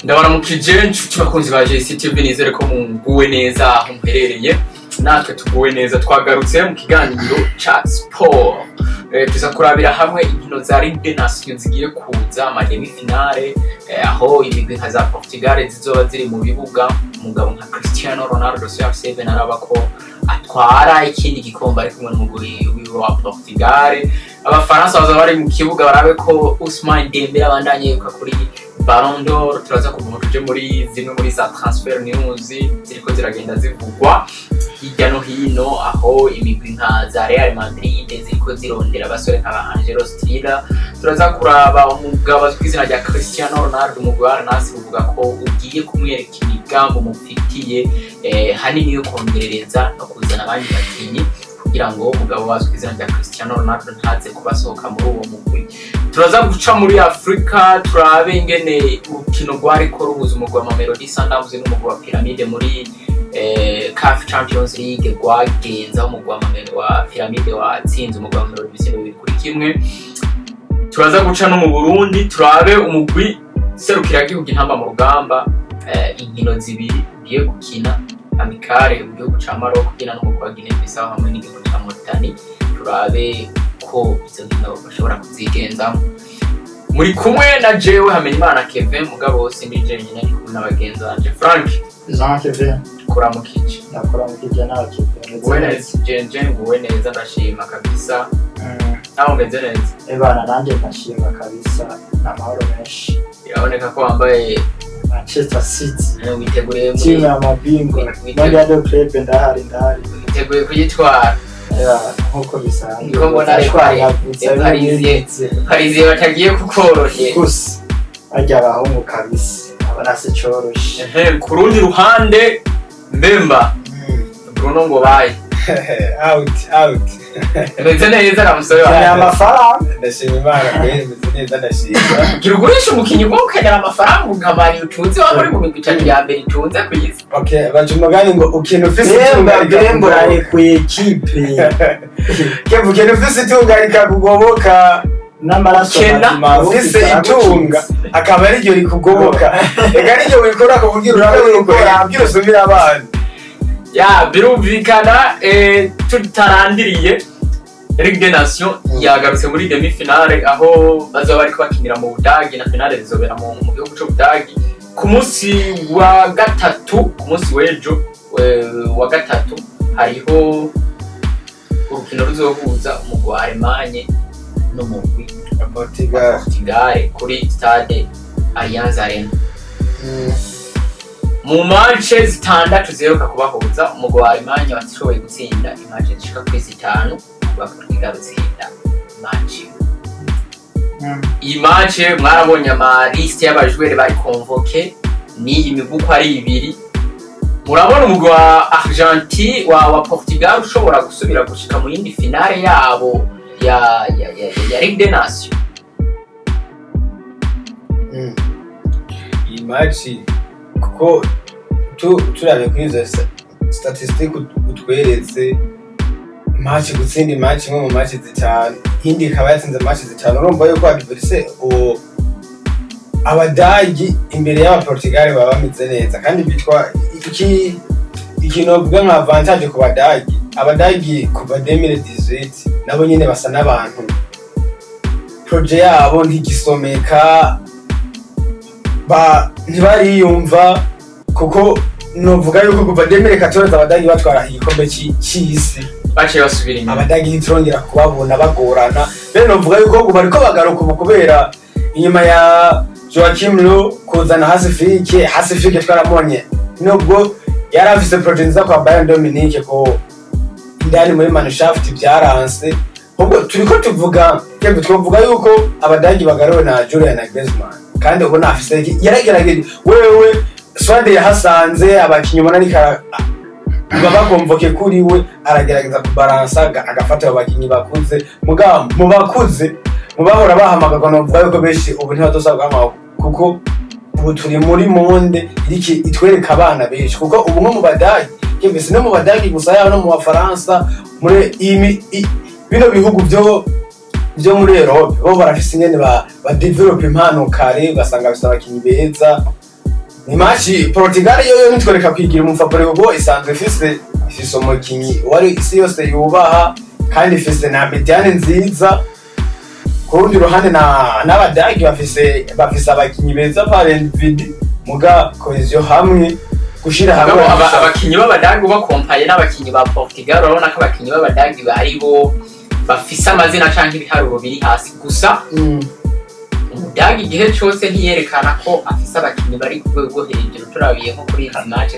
Ndabaramukije nshuti bakunzi ba JCTV nizere ko munguwe neza aho muherereye natwe tuguwe neza twagarutse mu kiganiro ca sport tuza kurabira hamwe inkino za Ligue Nations zigiye kuza amademi finale aho imigwi nka za Portugal zizoba ziri mu bibuga umugabo nka Cristiano Ronaldo CR7 araba ko atwara ikindi gikombe ari kumwe n'umugwi wa Portugal abafaransa baza bari mu kibuga barabe ko Ousmane Dembele abandanye kuri Ballon d'Or turaza kuvuga muri zimwe muri za transfer news ziriko ziragenda zivugwa hirya no hino aho imigwi nka za Real Madrid ziriko zirondera abasore nka Angelo Stiller turaza kuraba umugabo azwizina rya Cristiano Ronaldo umugwi wa Arsenal uvuga ko ugiye kumwereka imigambo mufitiye hanini yo kongerereza no kuzana abandi bakinyi kugira ngo umugabo wazwizina rya Cristiano Ronaldo ntaze kubasohoka muri uwo mugwi turaza guca muri Afrika turabe ingene urukino rwariko rubuza umugwi wa Mamelodi Sundowns n'umugwi wa Pyramide muri CAF Champions League gwagenza umugwi wa Mamelodi wa Pyramide watsinze umugwi wa Mamelodi ibitego bibiri kuri kimwe turaza guca no mu Burundi turabe umugwi serukira gihugu intamba mu rugamba inkino zibiri ugiye gukina amikare mu gihugu ca Maroc kugina n'umugwi wa Guinea-Bissau hamwe n'igihugu ca Mauritania turabe ko izo nkino bashobora kuzigenza muri kumwe na jewe Hamenimana Kevin mugabo sinije nyine ari kumwe n'abagenzi banje Frank Jean Kevin kuramukije nakuramukije nawe Buenas Jenjen bueneza ndashima kabisa naho meze neza ebana nanje ndashima kabisa n'amahoro menshi iraboneka ko wambaye Manchester City witeguriye muri timu ya mabingwa Mondial Club ndahari witeguye kuyitwara nkuko bisanzwe niko mbona ari Paris batagiye kukoroshe gusa ajya abahungu kabisa abana se coroshe ku rundi ruhande Mbemba Bruno ngo baye out meze neza namusore wawe amafaranga ndashima Imana kweli meze neza ndashima kirugurisha umukinyi ngo ukanyara amafaranga ugamari utunze wa muri mu migicani ya mbere itunze kwisi okay bajuma gani ngo ukino ufise Mbemba raye ku equipe kevu ukino ufise itungarika kugoboka n'amaraso ufise itunga akaba ari ryo rikugoboka ega ari ryo wikora ku buryo urabe gukora abwira usubira abana ya birumvikana tutarandiriye Ligue des Nations yagarutse muri demi finale aho bazoba bari kwakinira mu Budagi na finale zizobera mu gihugu cyo Budagi ku munsi wa gatatu ku munsi w'ejo wa gatatu hariho urukino ruzohuza umugwi wa Allemagne n'umugwi wa Portugal kuri stade Allianz Arena mu match zitandatu ziheruka kubahuza umugwi wa Allemagne watishoboye gutsinda imatch zishika kuri 5 Portugal gutsinda match iyi match mwarabonye ama liste y'abajwere bari convoqué ni imivuko ari ibiri murabona umugwi wa Argentine wa Portugal ushobora gusubira gushika mu yindi finale yabo ya Ligue des Nations iyi match kuko turabe kuri izo statistique utweretse match gutsinda match mu match zitanu hindi ikaba yatsinze match zitanu urumva yuko adversaire abadagi imbere y'aba Portugal baba bameze neza kandi bitwa ikino bwa nka avantage ku badagi abadagi kuva 2018 nabo nyine basa n'abantu projet yabo ntigisomeka ntibariyumva kuko novuga yuko kuva 2014 abadagi batwara igikombe cy'isi baciye basubira inyuma abadagi ntiturongera kubabona bagorana rero novuga yuko bariko bagaruka ubu kubera inyuma ya Joachim Low kuzana Hasifike twaramonye nubwo yari afise projet nziza kwa Bayern Dominique ko indani muri Mannschaft byaranse ubwo turiko tuvuga kebwe twovuga yuko abadagi bagaruwe na Julian Nagelsmann kandi ubona afise yaragerageje wewe Swade yahasanze abakinyi ubona ni baba konvoke kuri we aragerageza kubalansa agafata abakinyi bakuze mu bakuze mu bahora bahamagazwa no vuga yuko beshi ubu ntibatosabwa amaho kuko ubu turi muri monde iriki itwereka abana beshi kuko ubu nko mu badagi kebese no mu badagi gusa yaho no mu Faransa muri bino bihugu byo muri Europe bo barafise ingene ba develop impano kare basanga bafise abakinyi beza ni match Portugal yo nitwereka kwigira umufavori kuko isanzwe ifise umukinyi wari isi yose yubaha kandi ifise na mediane nziza. Ku rundi ruhande n'abadagi bafise abakinyi beza parendvidi muga cohesion hamwe gushira hamwe abakinyi b'abadagi bakompaye n'abakinyi ba Portugal urabona ko abakinyi b'abadagi baribo bafise amazina canke ibiharuro biri hasi gusa umudagi igihe cyose ntiyerekana ko afise abakinyi bari ku rwego hejuru. Turabiye nko kuri izi match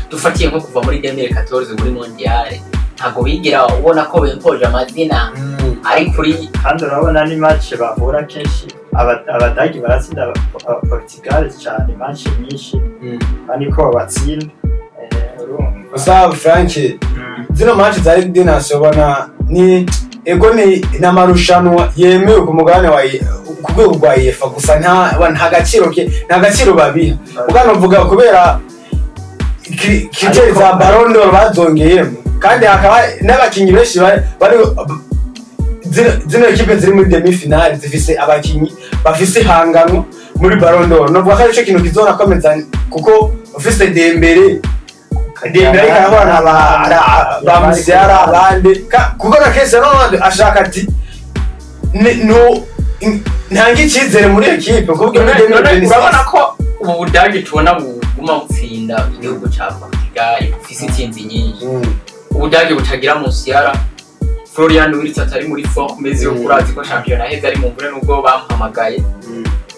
dufatiye nko kuva muri 2014 muri mondial ntago bigira ubona ko bempoje amazina ari kuri, kandi urabona ni match bahura kenshi abadagi baratsinda Portugal cyane match nyinshi ariko babatsinda gusa Frank zino match za Ligue nasobona ni ego ni namarushanwa yemewe ku mugabane wa ku rwego rwa UEFA gusa nta gaciro babiha ugana uvuga kubera kiteri za Ballon d'Or bazongeyemo kandi hakaba n'abakinyi benshi bari zino ekipe ziri muri demi finale zifise abakinyi bafise hangano muri Ballon d'Or. No bwaka ico kintu kizona komeza kuko ufise Dembele karahora ba Musiala abandi kuko na kese no ashaka ati no ntangi ikizere muri ekipe kuko urabona ko ubu Budagi tubona buguma butsinda igihugu ca Portugal ufise intsinzi nyinshi. Ubudagi butagira Musiala, Florian Wirtz atari muri form meze yo kurazi ko champion aheza ari mu mvune nubwo bamuhamagaye.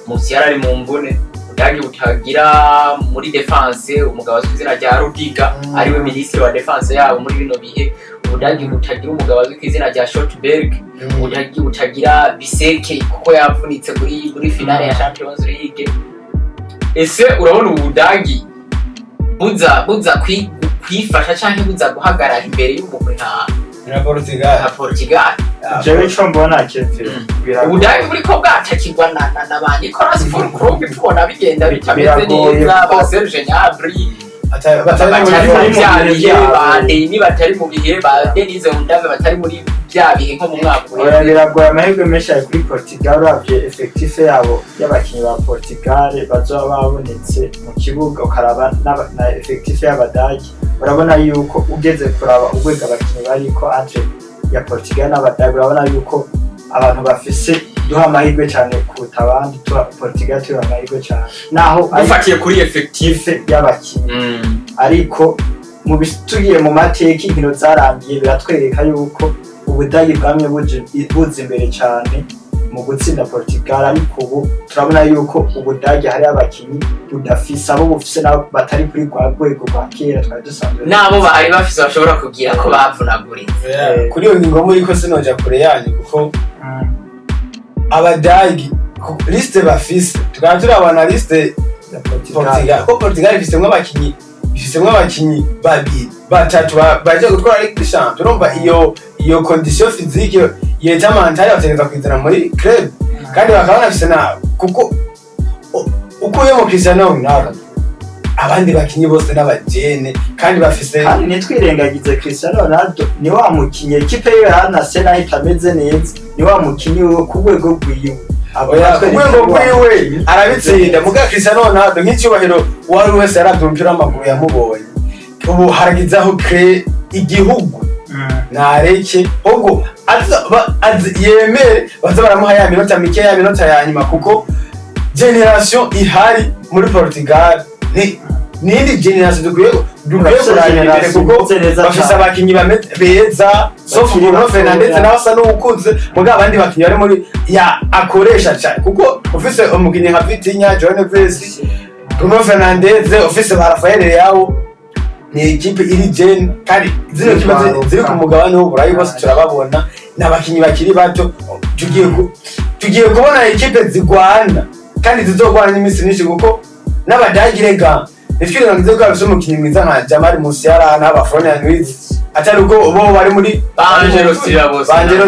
Musiala ari mu mvune. Ubudagi butagira muri defense umugabo azizina rya Rudiga ari we ministre wa defense yabo muri bino bihe. Ubudagi butagira umugabo azizina rya Schottberg. Ubudagi butagira Biseke kuko yavunitse muri finale ya Champions League. Ese urabona Ubudagi buza kwifasha canke buza guhagarara imbere y'umugwi na Portugal. Jewe cyo mbona kefiro Ubudagi buriko bwatakirwa na ba Nicolas Fulkrug tubona bigenda bitameze neza ba Serge Gnabry batari mu bihe ba Denis Undave batari muri bya bihe nko mu mwaka biragoye amahirwe menshi ari kuri Portugal uravye effectif yabo y'abakinyi ba Portugal bazoba babonetse mu kibuga ukaraba na effectif y'abadagi urabona yuko ugeze kuraba urwego abakinyi bariko entre ya Portugal n'abadagi urabona yuko abantu bafise duha amahirwe cyane kuruta abandi Portugal tuha amahirwe cyane naho ufatiye kuri effectif y'abakinyi ariko mu bitugiye mu mateka inkino zarangiye biratwereka yuko Ubudagi bwamye buze imbere cyane mu gutsinda Portugal ariko ubu turabona yuko Ubudagi hari abakinyi budafisa abo bufise batari kuri kwa rwego rwa kera twari dusanzwe nabo bari bafise bashobora kugira ko bavunaguritse kuri iyo ngingo muri ko sinoja kure yanyu kuko Abadagi liste bafise tukaba turabana liste ya Portugal ko Portugal ifise abakinyi babiri batatu baje gutwara Ligue des Champions urumva iyo condition physique yeta mentale bategeza kwizana muri club kandi bakabana bafise na kuko uko yo mu Cristiano Ronaldo abandi bakinyi bose n'abajene kandi bafise kandi nitwirengagize Cristiano Ronaldo ni wa mukinyi ekipe ye hana sena itameze neza ni wa mukinyi wo ku rwego rwiwe we arabitsinda muga Cristiano Ronaldo nk'icyubahiro wari wese yaradumpira amaguru yamubonye ubu haragizaho igihugu nareke ubwo yemere baza baramuha ya minota mike ya minota ya nyuma kuko generation ihari muri Portugal nindi generation dukwiye kurangira kuko bafise abakinyi beza sauf Bruno Fernandes nawe asa n'ukuze muga abandi bakinyi bari muri ya akoresha cyane kuko ufise umukinyi nka Vitinha, João Neves, Bruno Fernandes, ufise ba Rafael Leao ni ekipe iri gen kandi zino kibazo ziri ku mugabane w'Uburayi bose turababona n'abakinyi bakiri bato tugiye kubona ekipe zigwana kandi zizogwana n'imisi nyinshi kuko n'Abadagi rega nitwirengagize ko bafise umukinyi mwiza nka Yamal Musiala n'aba Florian Wirtz atari uko bo bari muri Banjero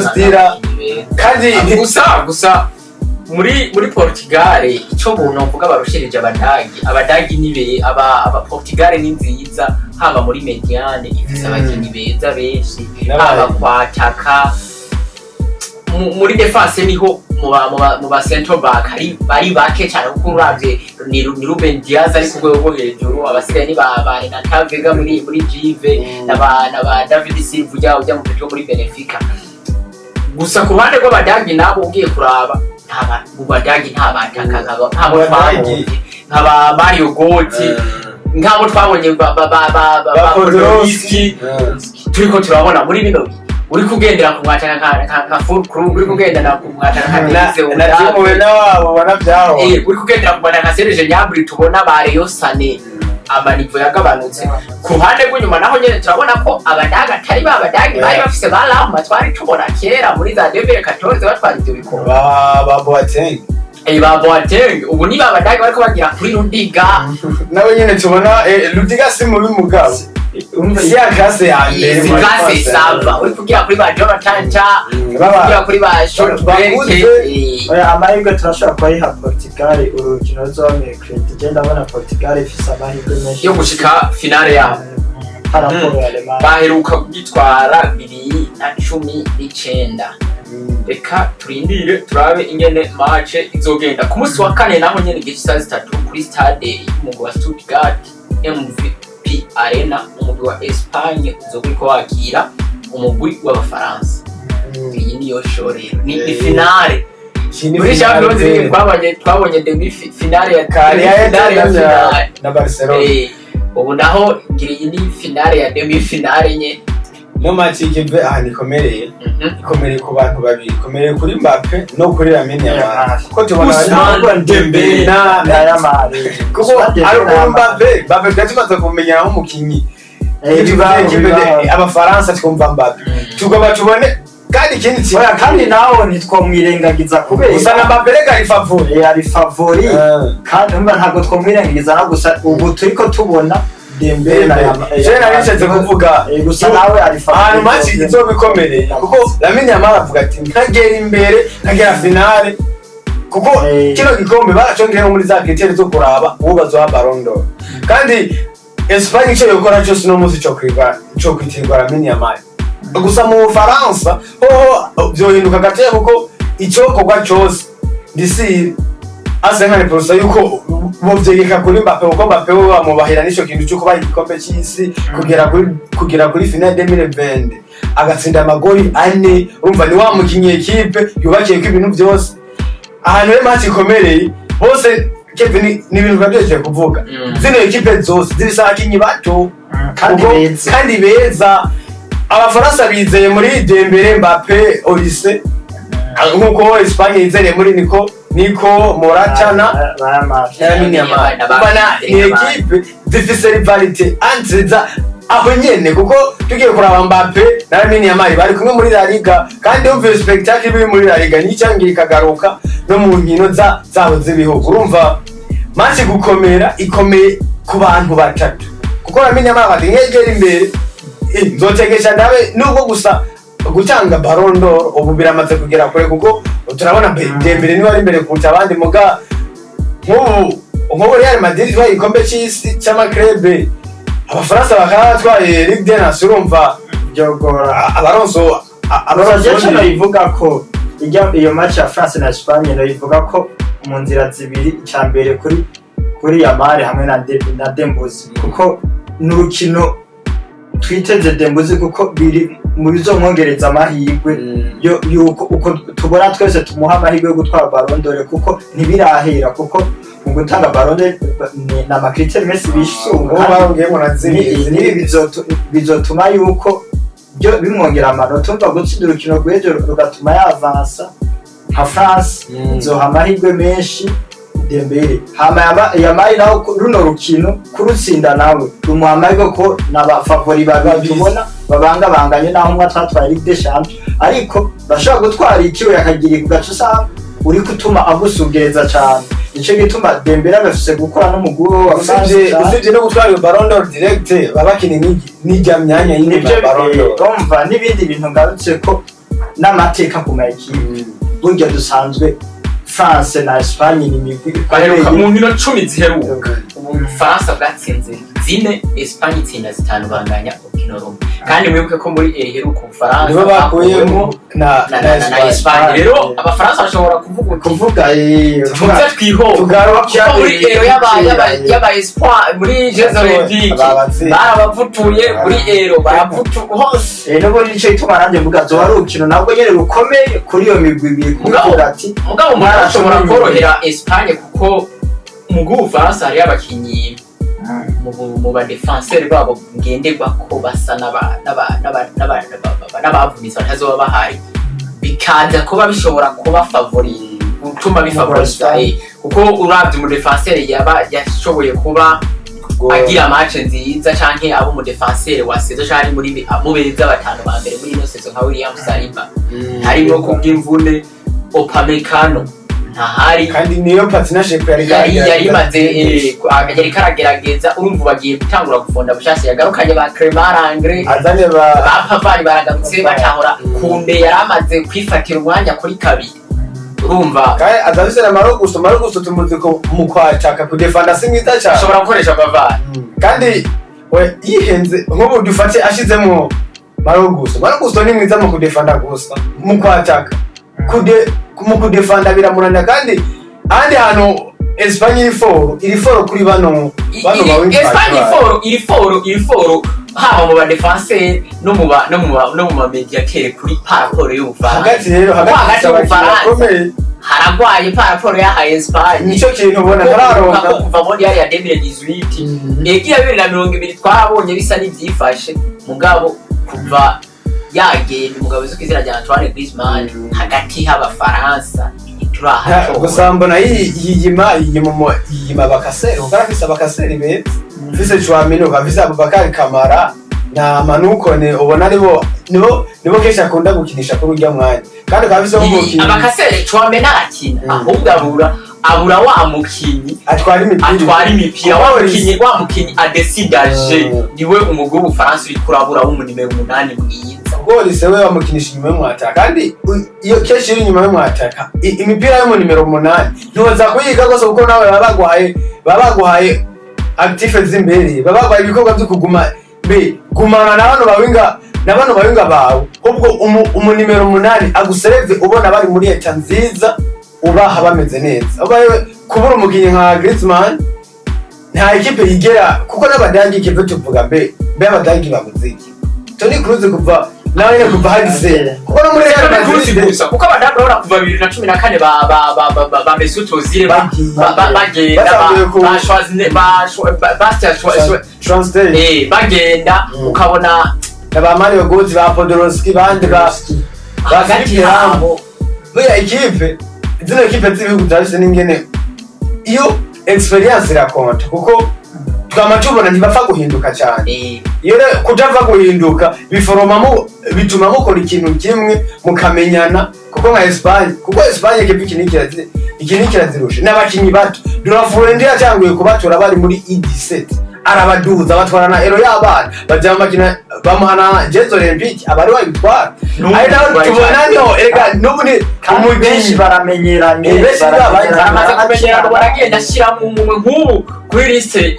Stira kandi gusa muri Portugal ico buntu mvuga barushirije Abadagi nibe aba Portugal ni nziza haba muri mediane ifise abakinyi beza benshi haba kwataka muri defense niho mu ba center back bari bake cyane kuko uravye ni Ruben Diaz ari ku rwego hejuru abasigaye ni ba Renato Vega muri Juve na ba David Silva ujya mu pecho muri Benfica gusa ku ruhande rw'abadagi nabo ugiye kuraba mu badagi nta bataka nk'aba Mario Götze nk'abo twabonye ba Podolski turiko turabona muri bino uri kugendera ku mwatana nka full crew uri kugendera ku mwatana nka Nize na timu wena wabo banavyaho uri kugendera ku mwatana nka Serge Gnabry tubona ba Leo Sané amanivo yagabanutse ku ruhande rw'inyuma naho nyene turabona ko abadaga atari babadagi bari bafise balama twari tubona kera muri za 2014 batwara ivyo bikombe ba Boateng ba Boateng ubu ni babadagi bariko bagira kuri Rudiga nawe nyene tubona Rudiga si mubi mugabo si akase ya mbere si classe sava uri kugira kuri ba Jonathan Cha kugira kuri ba Shotberg amahirwe turashobora kubayiha Portugal urukino ruzomeye credit genda abona Portugal ifise amahirwe menshi yo gushika finale yabo baheruka kugitwara 2019 reka turindire turabe ingene match izogenda ku munsi wa kane naho nyene igice saa 3 kuri stade y'umugwi wa Stuttgart MVP Arena umugwi wa Espagne uzoguriko wakira umugwi w'abafaransa iyi niyo show rero ni finale muri Champions League twabonye demi finale ya na Barcelona ubu naho ngira iyi ni finale ya demi finale nye no match ikive nikomereye ikomere ku bantu babiri ikomere kuri Mbappe no kuri Lamine Yamal kuko tubona Dembele na Yamal kuko ari Mbappe gatumaze kumenya nk'umukinyi abafaransa twumva Mbappe tugaba tubone kandi ikindi kintu kandi naho ntitwomwirengagiza kubera gusa na Mbappe ari favori kandi umva ntabwo twomwirengagiza na gusa ubu turiko tubona Dembele na Yamal narishatse kuvuga gusa nawe ari favori ahantu match izobikomere kuko Lamine Yamal avuga ati ntagera imbere ntagera finale kuko kino gikombe baracongeye muri za critères zo kuraba uwo bazoha Ballon d'Or kandi Espagne cyo yokora cyose no muzi cyo kwitirwa Lamine Yamal gusa mu Faransa byohinduka gate kuko icokorwa cyose ndisi asenkane prosa yuko bovyegeka kuri Mbappe kuko Mbappe we bamubahira nico kintu cyo kuba igikombe cy'isi kugera kuri finale 2020 agatsinda amagoli 4 urumva ni wa mukinyi equipe yubakiye ko ibintu byose ahantu re match ikomereye bose Kevin ni ibintu byaje kuvuga zino equipe zose zibishakinyi bato kandi beza abafaransa bizeye muri Dembele Mbappe Olise nkuko Espagne yizeye muri Nico Moratana Lamine Yamal bana equipe zifise rivalite anziza aho nyene kuko tugiye kuraba Mbappe na Lamine Yamal bari kumwe muri La Liga kandi umva spectacle biri muri La Liga ni cyangiri kagaruka no mu nkino zaho z'ibihugu urumva match gukomera ikomeye ku bantu batatu kuko Lamine Yamal badingegera imbere nzotegesha ndabe nubwo gusa gutanga Ballon d'Or ubu biramaze kugera kure kuko turabona Dembele ni wari imbere kuruta abandi muga nk'ubu Real Madrid twaye igikombe cy'isi cy'amaklebe abafaransa bakatwaye Ligue des Nations urumva byogora abaronso cyo ivuga ko iyo match ya France na Espagne no ivuga ko mu nzira zibiri cyambere kuri Yamal hamwe na Dembele kuko n'urukino twiteze Dembele kuko biri mu bizomwongereza amahirwe yuko uko tubona twese tumuha amahirwe yo gutwara Ballon d'Or kuko ntibirahera kuko mu gutanga Ballon d'Or na makriteri Messi bishuka barongeyemo na nibi bizotuma yuko byo bimwongera amanota umva gutsinda urukino rw'ejo rugatuma yavansa nka France nzoha amahirwe menshi Dembele hama Yamal naho runo rukino kurutsinda nawe rumuha amahirwe ko n'abafavori babiri tubona babanganye naho umwe atatwaye Ligue des Champions ariko bashobora gutwara ikiwe yakagira igacu usanga uri gutuma agusugereza cyane nicyo gituma Dembele abafise gukora n'umuguru wa France usibye no gutwara Ballon d'Or direct babakini n'ijya myanya y'indi Ballon d'Or umva n'ibindi bintu ngarutse ko n'amateka ku mayikipe burya dusanzwe France na Espagne ni migwi baheruka mu nkino 10 ziheruka ubu France bwatsinze 4 Espagne itsinda 5 banganya urukino rumwe kandi mwibuke ko muri iheruka Ubufaransa nibo bakuyemo na Espagne rero abafaransa bashobora kuvuga tuze twihoza muri ero y'aba Espagne muri Jeux Olympiques barabavutuye muri ero baravutu hose nubwo nico ituma nanjye mvuga zo ari urukino nabwo nyene rukomeye kuri iyo migwi ibiri kuvuga ati mugabo murashobora korohera Espagne kuko mu Bufaransa hari abakinyi mu ba defenseur babo ngenderwa ko basa n'abavunitse batazoba bahari bikaza kuba bishobora kuba favori utuma bifavoriza kuko uravye mu defenseur yashoboye kuba agira match nziza canke abo mu defenseur wa saison cyari muri mu beza batanu ba mbere muri ino saison nka William Saliba harimo kubw'imvune Upamecano ntahari kandi niyo partnership yari maze karagerageza urumva bagiye gutangura gufonda bushasha yagarukanye ba Clément Langre azanye ba Pavard baragarutse batahora kunde yaramaze kwifatira umwanya kuri kabiri urumva kandi azabise na Marogusto tumuzi ko mu kwataka ku defender simwiza cyane ashobora gukoresha Pavard kandi we yihenze nk'ubu dufate ashizemo Marogusto ni mwiza mu kudefender gusa mu kwataka mu kudefanda biramurana kandi ahandi hantu Espagne iri foro kuri bano bawinga Espagne iri foro haba mu ba defenseur no mu ma mediateur kuri paraporo y'Ubufaransa hagati y'Ubufaransa haragwaye paraporo ya Espagne nico kintu ubona hararonka kuva muri ya 2018 egiye 2020 twabonye bisa n'ivyifashe mugabo kuva yagenda umugabo uzukizira rya Antoine Griezmann hagati y'Abafaransa turaha gusa mbona yiyima bakaseri ugarafisa bakaseri be fise Chouameni bafise Abubakar Kamara na Manukone ubona nibo kesha akunda gukinisha kuri urya mwanya kandi bafise umukino abakaseri Chouameni akina ahubwo abura wa mukinyi atwara imipira wa mukinyi adesidaje niwe umugwi w'Ubufaransa uri kurabura w'umunimero 8 mwiza Golise we bamukinisha inyuma y'umwataka kandi iyo keshi iri inyuma y'umwataka imipira yo mu nimero 8 ntiwaza kuyiga gose kuko nawe babaguhaye active zimbere babaguhaye ibikorwa byo kuguma gumana n'abantu bawinga bawe ubwo umunimero 8 agusereve ubona bari muri eta nziza ubaha bameze neza abaye kubura umukinyi nka Griezmann nta equipe yigera kuko n'abadagi ikipe tuvuga abadagi bamuziki Toni Kroos kuva nawe kuva hagise kuko no muri Real Madrid gusa kuko abadagi barora kuva 2014 ba Mesut Ozil bagenda bagenda ukabona aba Mario Götze ba Podolski bandi hagati yabo bya equipe zino equipe z'ibihugu byose n'ingene iyo experience irakonta kuko twamatubona ntibapfa guhinduka cyane iyo kutava guhinduka bituma mukora ikintu kimwe mukamenyana kuko nka Espagne iki kirazirusha n'abakinyi bato Durafuwe ndi yatanguye kubatora bari muri E17 arabaduza batwarana ero y'abana bajamakina bamuhana Jeux Olympiques abari wabitwara ari naho tubona no ega n'ubune umugishi baramenyeranye baramaze kumenyerana baragenda ashira mu nk'ubu kuri liste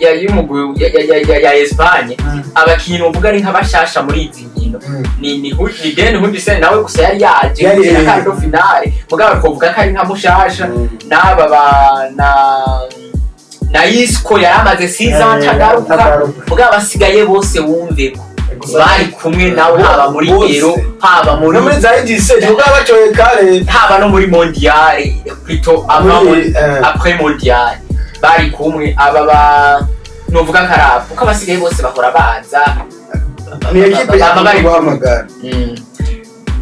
ya Espagne abakinyi uvuga ari nk'abashasha muri izi nkino ni Hudson nawe gusa yari yaje na kando finale mugabo twovuga ko ari nka mushasha n'aba na Isco yaramaze season tagaruka mugabo basigaye bose wumve bari kumwe nawe haba muri ero haba muri zaidise mugabo bacoye kare haba no muri mondial plutôt après mondial bari kumwe aba novuga karafu kuko basigaye bose bahora baza ni equipe bari guhamagara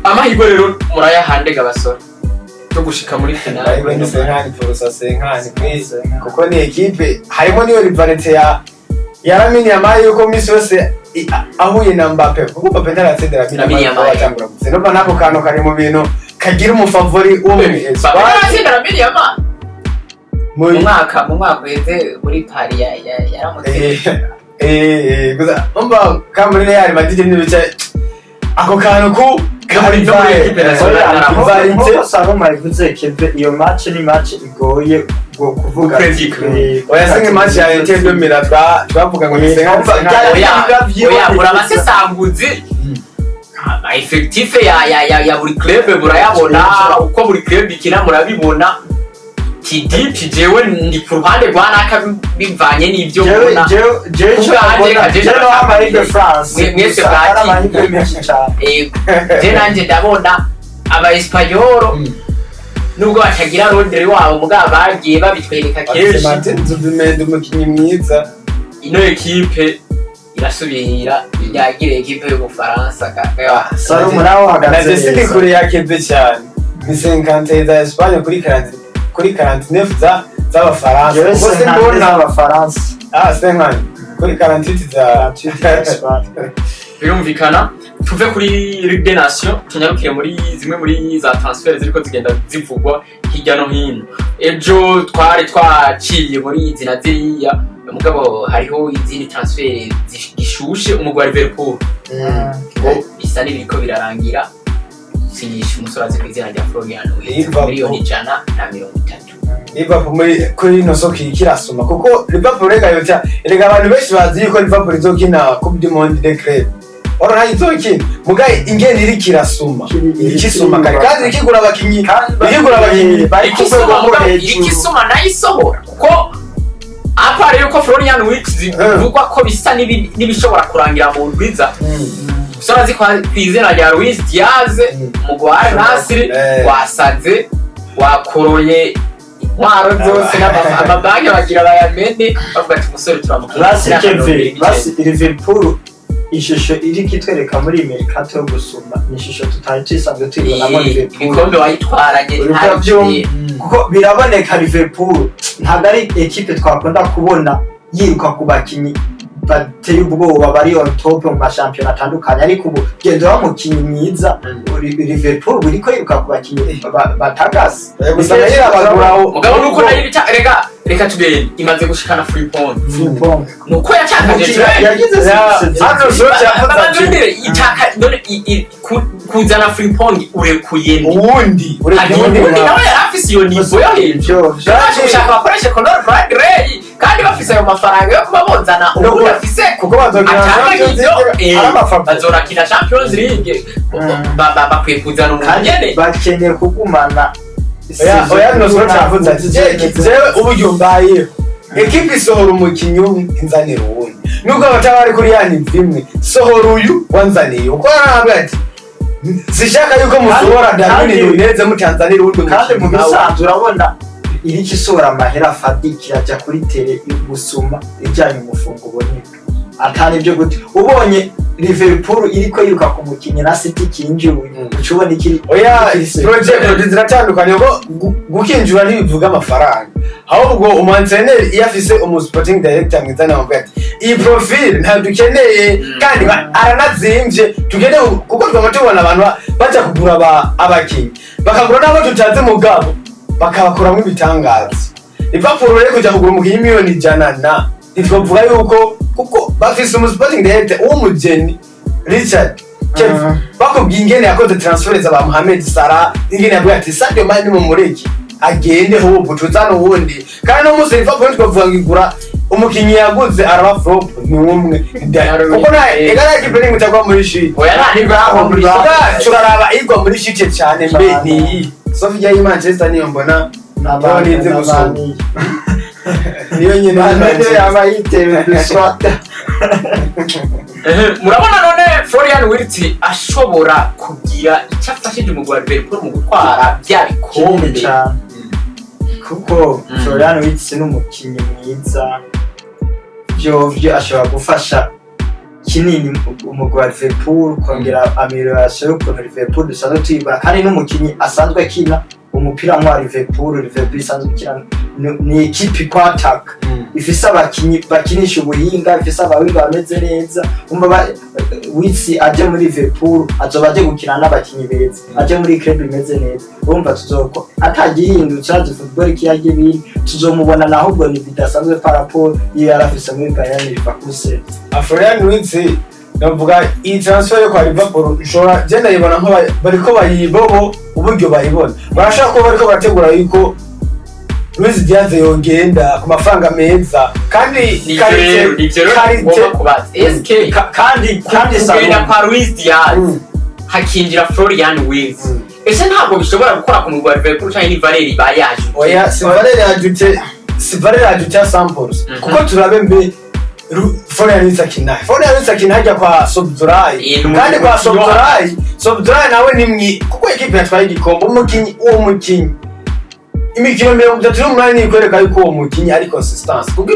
amahirwe rero murayahandega basora cyo gushika muri finale bari senkani porosa senkani please kuko ni equipe harimo niyo rivalence ya Lamine Yamal yuko misi yose ahuye na Mbappe kuko Mbappe ntaratsinda Lamine Yamal atangura gutsinda no nako kantu kari mu bintu kagira umufavori umwe atsinda Lamine Yamal mu mwaka weze muri Paris yaramutse gusa umba kamuri Real Madrid ni bice ako kantu ku muri equipe nationale nkuko Saloma yavuze Keve iyo match ni match igoye bwo kuvuga oya singe match ya Inter de Milan twavuga ngo ni oya murabasesanguzi effectif ya buri club burayabona uko buri club ikina murabibona tidipi jewe ndi ku ruhande rwa naka bivanye n'ibyo mbona je amari de France mwese bwaki je nanje ndabona aba Espanyol nubwo batagira rondere wabo mugabo bagiye babitwereka kenshi Zubimende umukinyi mwiza ino equipe irasubira yagira equipe yo Faransa kaka Saloma nawo hagaze neza kuri yakeze cyane ni 50 za Espagne kuri 49 z'abafaransa bose mbona abafaransa Spain kuri 48 za Espagne birumvikana tuve kuri Ligue des Nations tunyarukire muri zimwe muri za transfer ziriko zigenda zivugwa hirya no hino ejo twari twaciye muri izina ziriya mugabo hariho izindi transfer zishushe umugwa Liverpool bisa n'ibiriko birarangira sinyisha umusorazi kwizina rya Florian miliyoni 130 Liverpool muri kuri no soko kirasoma kuko Liverpool rega abantu benshi bazi yuko Liverpool izokina Coupe du Monde des Clubs ora izokina mugaye ingene iri kirasoma ikisoma kandi ikigura abakinyi bari ikisoma nayisohora ko apa rero ko Florian Wirtz zivugwa ko bisa n'ibishobora kurangira mu ndwiza usorazi kwizina rya Luis Diaz mugwara Nasri wasaze wakoroye intwaro zose n'amabage bagira bayamene bavuga ati umusore turamukira basi Liverpool ishusho iri kitwereka muri Mercato yo gusuma ni ishusho tutari twisanzwe tuyibonamo Liverpool ikombe wayitwaranye kuko biraboneka Liverpool ntabwo ari equipe twakunda kubona yiruka ku bakinyi bateye ubwoba bari on top mu mashampiyona atandukanye ariko ubu genda bamukinyi mwiza Liverpool buriko yiruka ku bakinyi batagase gusanga yirabaguraho mugabo nuko nayo reka tubere imaze gushikana free point nuko yacakaje yagize hano so cyafata itaka none kuzana free point urekuye ubundi nawe yarafise iyo nivo yo hejuru ushaka bakoresha Conor Bradley kandi bafise ayo mafaranga yo kubabonzana ubu bafise kuko bazorakina Champions League bakwiye kuzana umugene bakeneye kugumana oya no so cyafata jewe uburyo mbaye equipe isohora umukinyi inzanira uwundi nubwo abatabari kuri yani vimwe sohora uyu wanzaniye uko arabwa ati sishaka yuko musohora Darwin Nunez mu Tanzania urundi kandi mu bisanzwe urabona iri kisora amahera Fadiki ajya kuri tele gusuma ijyanye umufungo boneka atari byo gute ubonye Liverpool iriko yiruka ku mukinyi na City kinjuye ucubona ikiri oya project ziratandukanye ngo gukinjura ntibivuga amafaranga ahubwo umanteneri yafise sporting director mwizana ngo ati iyi profile nta dukeneye kandi aranazimvye tugende kuko twamatubona abantu baje kugura abakinyi bakagura nabo tutaze mugabo bakabakuramo ibitangaza Liverpool rero kujya kugura umukinyi miliyoni 100 nitwovuga yuko kuko bafise sporting director umugeni Richard bakubwiye ingene yakoze transfer za ba Mohamed Salah ingene yabwiye ati Sadio Mane mu mureki agende ho butuzana uwundi kandi no musi Liverpool twavuga ngigura umukinyi yaguze araba flop ni umwe kuko na egara kipening utagwa muri shi oya nani baho muri turaraba igwa muri shi cyane mbe ni Sofia yi Manchester niyo mbona n'abandi gusoma niyo nyine yaba yitewe duswata murabona none Florian Wirtz ashobora kugira icyo afashije umugwi wa Liverpool mu gutwara bya bikombe kuko Florian Wirtz ni umukinyi mwiza byo ashobora gufasha kinini umugwi wa Liverpool kongera amelioration y'ukuntu Liverpool dusanzwe tuyibona kandi n'umukinyi asanzwe akina umupira wa Liverpool isanzwe ikina ni equipe kwa attack ifise abakinyi bakinisha ubuhinga ifise abawinga bameze neza umva Wirtz aje muri Liverpool azoba aje gukina n'abakinyi beza aje muri club imeze neza urumva tuzoko atagihindutse aje football kiyaje biri tuzomubona naho ubwo ni bidasanzwe par rapport iyo yarafise muri Bayern Leverkusen Florian Wirtz navuga iyi transfer yo kwa Liverpool ishobora je ndayibona nko bariko bayibobo uburyo bayibona barashaka ko bariko barategura yuko Luis Diaz yongenda ku mafaranga meza kandi kandi Salomon kwa Luis Diaz hakinjira Florian Wirtz ese ntabwo bishobora gukora ku mugwa Liverpool cyangwa ni Valeri bayaje oya si Valeri ajute Samples kuko turabe mbe Florian Wirtz akina hajya kwa Sobzurai kandi kwa Sobzurai nawe nimwe kuko equipe yatwaye igikombe umukinyi imikino 38 ikwereka yuko uwo mukinyi ari consistency kuko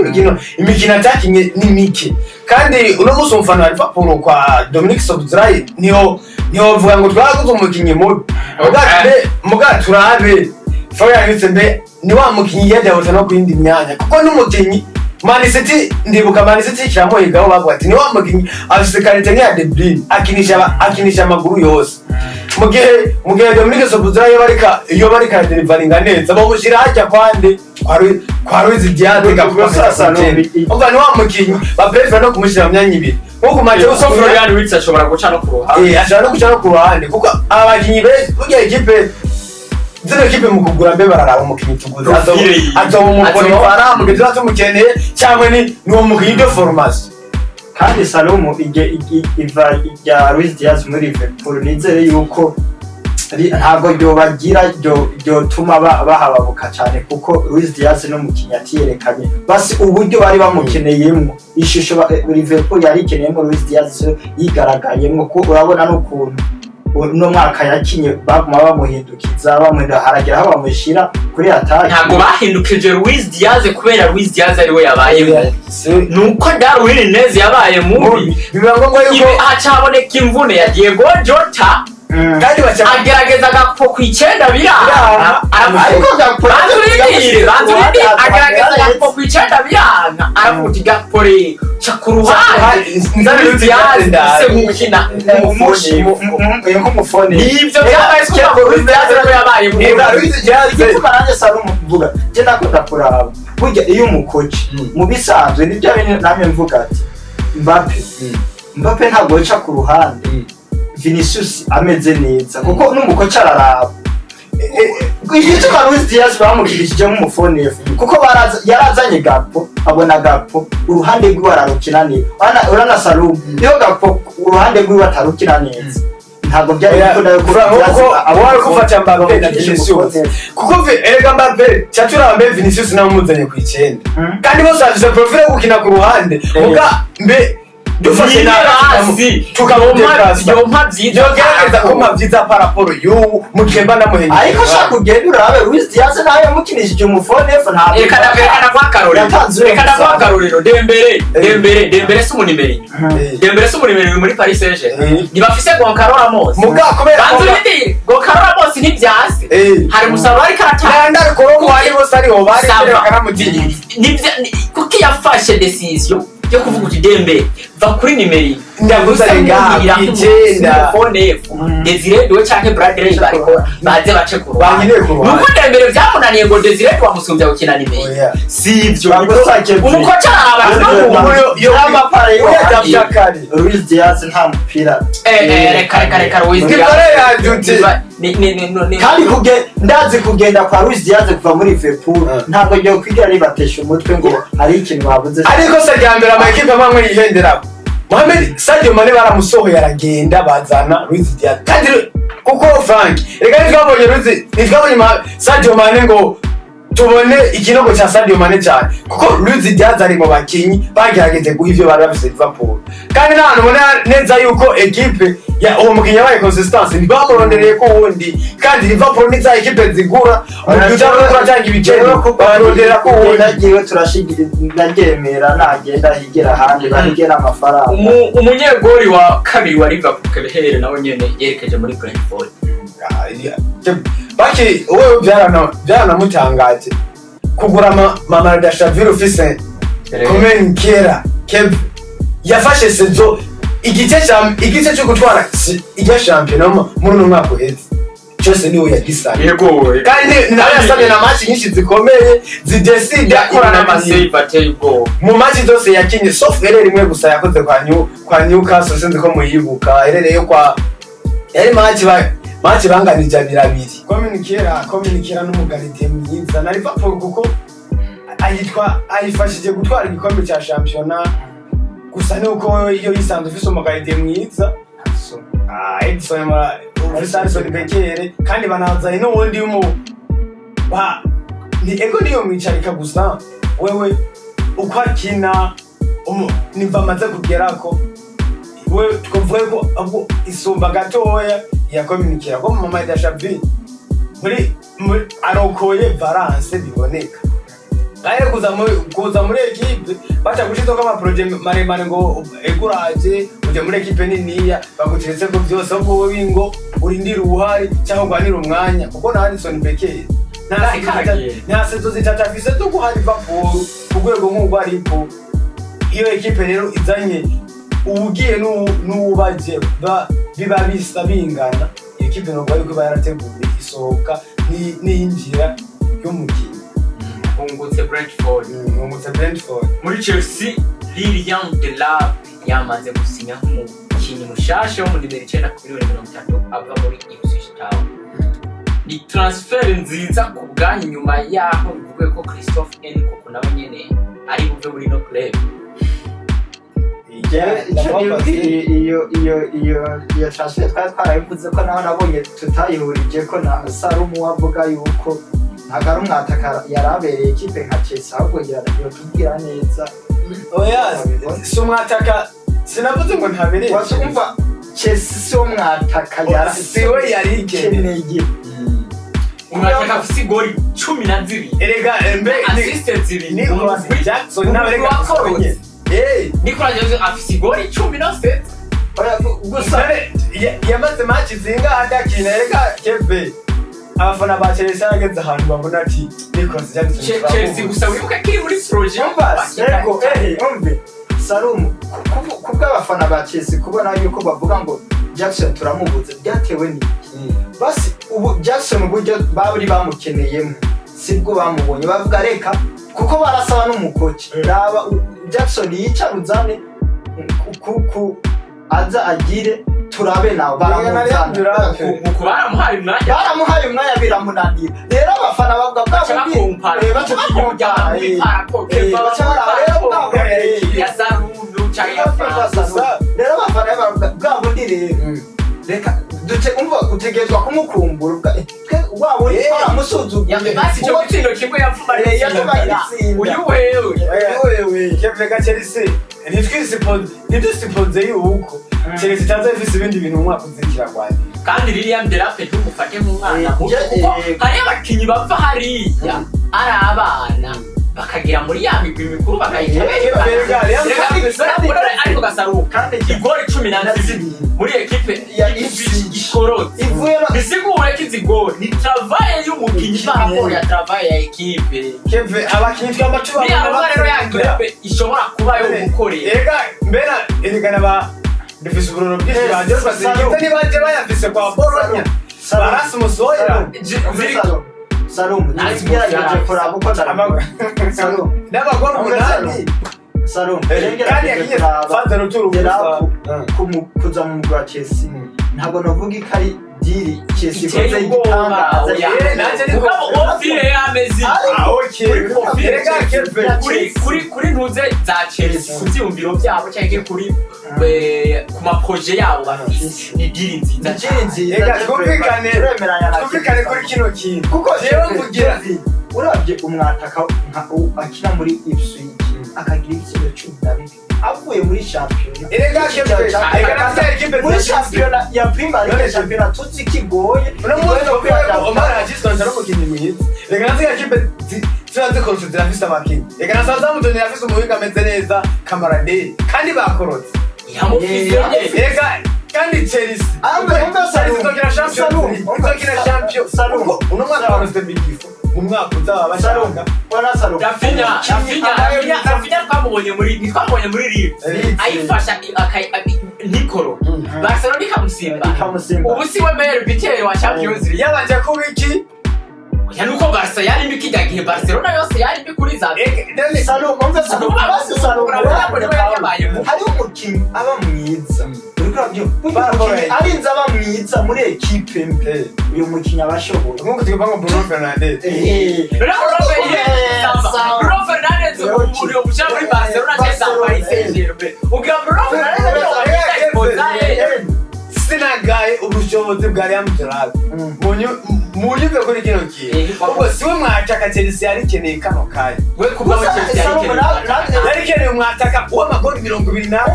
imikino atakinye ni mike kandi uno muso mfano wa Liverpool kwa Dominic Sobzurai niho vuga ngo twaguze umukinyi muga turabe Florian Wirtz mbe ni wa mukinyi yajya no kwindi myanya kuko n'umukinyi Man City ndibuka Man City kiramuhigaho bavuga ati ni wa mukinyi afise karite ya De Bruyne akinisha amaguru yose mugihe Dominic Sobzurai yo barika deliveryinga neza bamushira hajya kwande kwa Luis Diaz sasa umva ni wa mukinyi baprefer no kumushira myanya ibiri kuko Mateo Florian Wirtz ashobora guca no ku ruhande ashobora no guca no ku ruhande kuko abakinyi burya equipe zino equipe mu kugura mbe bararaba umukinyi tuguza azoba umukoni fara mu gihe tumukeneye cyangwa ni uwo mukinyi de formation kandi Salomon iva ya Luis Diaz muri Liverpool nizere yuko ntabwo ryo tuma bahababuka cyane kuko Luis Diaz no mukinya atiyerekanye basi uburyo bari bamukeneyemo ishusho Liverpool yari ikeneyemo Luis Diaz yigaragayemo ko urabona n'ukuntu no mwaka yakinye baguma bamuhindukiza haragira aho bamushira kuri attack ntabwo bahindukije Luis Diaz kubera Luis Diaz ariwe yabaye nuko Darwin Nunez yabaye mubi bibango ngo yuko hacaboneka imvune ya Diego Jota kandi agerageza agapfo ku 9 biranga ariko agerageza agapfo ku 9 biranga aravuga igapore chakuruhande Luis Diaz se mukina umufone nibyo byabaye ko Luis Diaz yabaye Luis Diaz baranje Salomon kuvuga je nakunda kuraba burya iyo umukoci mu bisanzwe nibyo namwe mvuga ati Mbappe ntabwo yica ku ruhande Vinicius ameze neza kuko n'umukoci araraba igice kwa Luis Diaz bamukirishije mu mufone kuko yarazanye gapo abona gapo uruhande rwe bararukina neza urana Salomon iyo gapo uruhande rwe batarukina neza ntabwo byari gukunda kuko abari gufata Mbappe na Vinicius kuko erega Mbappe cyatura mbe Vinicius namuzanye ku 9 kandi bose afite profile yo gukina ku ruhande muga mbe dufashe nazi tukabompa byiza ko mabyiza paraporo yo mukemba namuhenye ariko shaka kugenda urabe Luis Diaz nawe mukinishije umufone ntabwo rekana kwa Karolero Dembele se umunimeri muri Paris Saint-Germain ntibafise Goncalo Ramos muga kubera Goncalo Ramos ntibyase hari musaruro ari karatanga ndari korongo wari bose ari ho bari bakanamutinya kuki yafashe decision yo kuvuga uti Dembele va kuri nimeri ndaguzarenga 9 phone Desire do canke Bradley bariko baze bace ku banyine ku nuko Dembele byamunaniye ngo Desire twamusumbya gukina nimeri sivyo umukoca abantu yo amapare yo yabyakari Luis Diaz nta mupira reka Luis Diaz kandi ndazi kugenda kwa Luis Diaz kuva muri Liverpool ntabwo ryo kwigira ribatesha umutwe ngo hari ikintu babuze ariko se ryambere amakipe amwe yihendera Mohamed Sadio Mane baramusohoye aragenda bazana Luis Diaz kandi kuko Frank reka twabonye Sadio Mane ngo tubone ikinogo cha Sadio Mane cyane kuko Luis Diaz ari mu bakinyi bagerageze guha ivyo bari bafise Liverpool kandi nta nubona neza yuko equipe ya uwo mukinyi yabaye consistency ntibamurondereye ko wundi kandi Liverpool ni za equipe zigura umujuja no kurajanga ibicero barondera ko wundi nagiye turashigira ndagemera nagenda higera handi barigera amafaranga umunyegori wa kabiri wa Liverpool Kebehere nawe nyene yerekeje muri Brentford baki wewe byaranamutangaje kugura mama Dashaville ufise komen kera keb yafashe sezo igice cyo gutwara ijya champion muri no mwaka uheze cyose niwe yagisanye yego kandi nawe yasabye na match nyinshi zikomeye zideside yakora n'amasave ateye ubwoba mu match zose yakinye sauf erreur imwe gusa yakoze kwa Newcastle sinzi ko muyibuka erreur yo kwa yari match banganije 2 communiquera n'umugaride mwiza na Liverpool kuko ayifashije gutwara igikombe cya shampiyona gusa nuko iyo yisanzwe ufise umugaride mwiza Edison Alisson Becker kandi banazanye n'ubundi ni ego niyo mwicarika gusa wewe uko akina nimba amaze kugerako wewe twavuye ko abo isumba gatoya yakominikira ko mama idashabi muri arokoye balance biboneka naye kuza muri equipe bacha gushizo kama project maremare ngo eguraje uje muri equipe niniya bagutiretse ko byose ubwo bingo urindira uruhari cyangwa gwanira umwanya kuko na Alisson Becker nta sezo zitatafise to guhari Liverpool kugwego nk'ubwo ariko iyo equipe rero izanye ubugiye n'ubaje biba bisa bingana equipe no bari ko barateguye isohoka n'injira y'umukino ungutse Brentford muri Chelsea Lilian Delap yamaze gusinya nk'umukinnyi mushasha wo mu nimero 9 kuri 30 ava muri Ipswich Town ni transfer nziza ku bwanyu nyuma yaho bivuga ko Christophe Nkunku nawe nyene ari buve muri no club iyo transfer twarabivuze ko naho nabonye tutayihurije ko na Sarumu wavuga yuko ntago umwataka yarabereye ikipe nka Chelsea ahubwo yo tubwira neza oya si umwataka sinavuze ngo ntabereye wasumva Chelsea si umwataka yarasiwe yari ikeneye umwataka afise goli 12 erega assistance 2 ni Jackson nabereka akorotse Nicolas Jackson afise goli 17 oya gusa yamaze match zinga adakina erega Kevin abafana ba Chelsea ageze ahantu babona ati Nicolas Jackson Chelsea gusa wibuka kiri muri projet yego umve Sarumu kubwa abafana ba Chelsea kubona yuko bavuga ngo Jackson turamubuze byatewe ni basi ubu Jackson uburyo baburi bamukeneyemo sibwo bamubonye bavuga reka kuko barasaba n'umukoci raba Jackson yicaruzane kuku aza agire turabe nawe baramuhaye umwanya biramunanira rero abafana bavuga bwa bundi rero reka utegerezwa kumukumbura wabo twaramusuzugura basi cyo gitsino kimwe yapfumareye uyu wewe Kevin Chelsea ntitwisipoze yuko Chelsea itaza ifise ibindi bintu umwaka uzikira kwandi kandi Lilian Delap tumufate nk'umwana kuko hari abakinyi bava hariya ari abana bakagira muri ya migwi mikuru bakayita ariko gasaruka igori 12 muri equipe ya Ikorotse bisigura ko izigori ni travail y'umukinyi bakora ya travail ya equipe Kevin abakinyi tw'amatuba rero ya equipe ishobora kuba yo gukorera mbera erigana ba defise uburoro bwinshi baje basingiza ni baje bayafise kwa Bologna Erasmus oya Sarumu nagerageje kuraba uko Sarumu n'abagore umunani Sarumu kandi yagiye fanze ruturu kuza mu mugwa Chelsea ntabwo navuga ikari diri Chelsea koze igitangaza naje ni ko ofire y'amezi kuri ntuze za Chelsea kubyumviro byabo cyangwa kuri ku maproje yabo bafite ni diri nziza twumvikane kuri kino kintu kuko jewe mvugira urabye umwataka akina muri Ipswich akagira igitsina 12 avuye muri champion muri champion ya Premier League champion tutsi kigoye unamuzo kwa Omar Hajiston cyaro mukinyi mwiza reka nazi equipe ziranze korotse zirafise abakinyi reka nasaza mutoni yafise umuhinga ameze neza Kamarade kandi bakorotse reka kandi Chelsea izokina champion uno mwana wa Stebikifo mu mwaka uzaba bashaka Rafinha twamubonye muri Ligue ayifasha Nikoro Barcelona ikamusimba ubu siwe meilleur buteur wa Champions League yabanje kubiki nuko Barca yari mbi kijya gihe Barcelona yose yari mbi kuri za Salo umva Salo hari umukinnyi aba mwiza arinze aba mwiza muri equipe mbe uyu mukinnyi abashoboye nkuko tuvuga ngo Bruno Fernandes Bruno Fernandes uri umushya muri Barcelona cyangwa Paris Saint-Germain ugira Bruno Fernandes sinagaye ubushobozi bwa Real Madrid munyuze kuri kino kintu ubwo siwe mwataka Chelsea yari keneye kano kanya we kuba Chelsea yari keneye mwataka uw'amagoli 25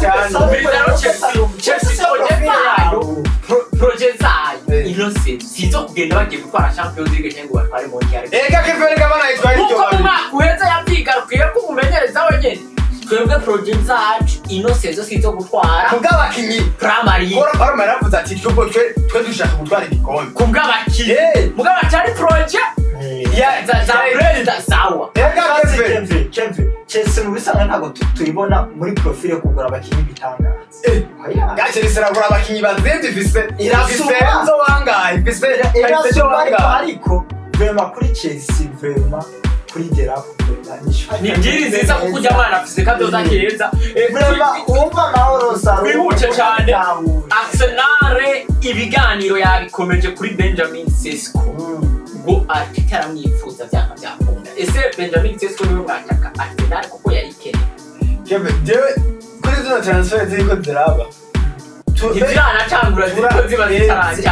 Chelsea project zayo innocent sizo kugenda bagiye gutwara Champions League cyangwa batware Mondial ega keverega banayitwara icyo bari uheza yabyigarukiye ko umumenyereza wenyine twebwe project zacu innocent zo sizo gutwara kubw'abakinyi primary Parma yaravuze ati twe dushaka gutwara igikombe kubw'abakinyi mugabacari project za president sawa Chelsea mu bisanga ntago tuyibona muri profile kugura abakinyi bitangaza Chelsea iragura abakinyi bazindi vise Irasubira wangaye vise ariko vraiment kuri Chelsea vraiment kuri Gerard ni ngiri nziza kuko ujya mwana afise kadoza keza umva mahoro saro wihuce cyane Arsenal ibiganiro yabikomeje kuri Benjamin Sesko ngo ataramwifuza byaka byakunda ese Benjamin Sesko niwe mwataka Arsenal kuko yari ikene jewe kuri zino transfer ziko ziraba Ivyana cyangura ziko ziba zitaranja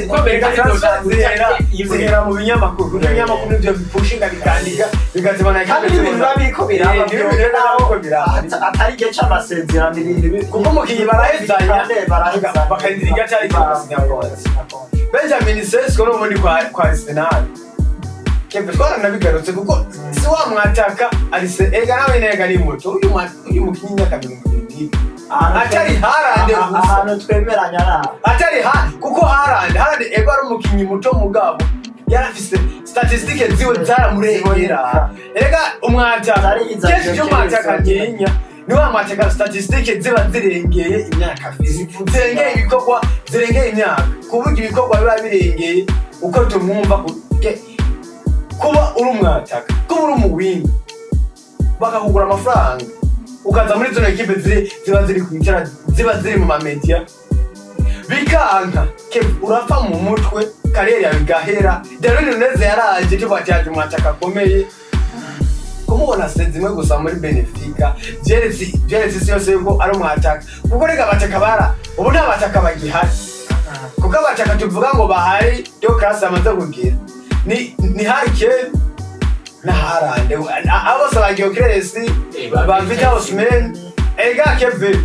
ko bega zihera mu binyamakuru nibyo bipushinga bikandika bigatibona kandi ibintu babiko biraba atari gihe cy'amasezerano ibintu kuko mukiyi barahezanya bakandira igatari cy'amasezerano Benjamin Sesko n'ubundi kwa Arsenal kebe twarabigarutse kuko si wa mwataka arise ega nawe nega ni muto uyu mukinyi yakabiri atari Haaland ahantu twemeranya na atari kuko Haaland ego ari umukinyi muto mugabo yarafise statistike ziwe zaramurengera ega umwataka kenshi cyo mwataka nyenya ni wa mwataka statistike ziba zirengeye imyaka zirengeye ibikorwa zirengeye imyaka kuvuga ibikorwa biba birengeye uko tumwumva kuba uri umwataka kuba uri umuwinga bakakugura amafaranga ukaza muri zino ekipe ziba ziri kwicara ziba ziri mu mamedia bikanka urapfa mu mutwe kariyeri yawe igahera Darwin Nunez yaraje cyo batyaje umwataka akomeye kumubona zimwe gusa muri Benfica Chelsea yose yuko ari umwataka kuko rega bataka bara ubu nta bataka bagihari kuko abataka tuvuga ngo bahari yo class amaze kugira ni harike na Haaland abo sabagiye Chelsea bafite Osimhen ega keve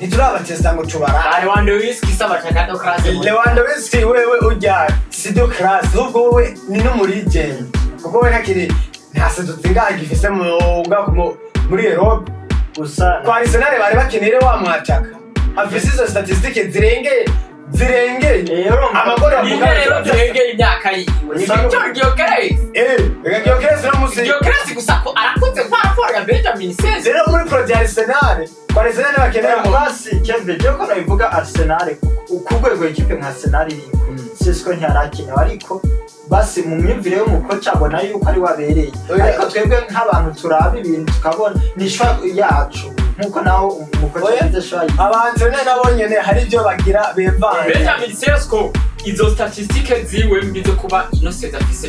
niturabatesta ngo tubara Lewandowski sabataka do class Lewandowski wewe ujya si do class ubwo wewe ni no muri legend kuko we nakiri ntase dutsinga gifise muri Europe gusa kwa Arsenal bari bakenere wa mwataka afise izo statistics zirengeye amagori avuga rero zirengeye imyaka yiwe ni Gyökeres no musi Gyökeres gusa ko arakunze kwa ya Benjamin Sesko rero muri project Arsenal kwa Arsenal bakeneye mu basi keve byo ko nabivuga Arsenal ukugwego ikipe nka Arsenal iri Sesko ntiyarakina ariko basi mu myumvire yo mukoca abona yuko ari wabereye ariko twebwe nk'abantu turaba ibintu tukabona ni shwa yacu nkuko naho umukoca bidashwaye abantu nabonyene hari ibyo bagira bevanga Benjamin Sesko izo statistike ziwe mbizo kuba innocent afise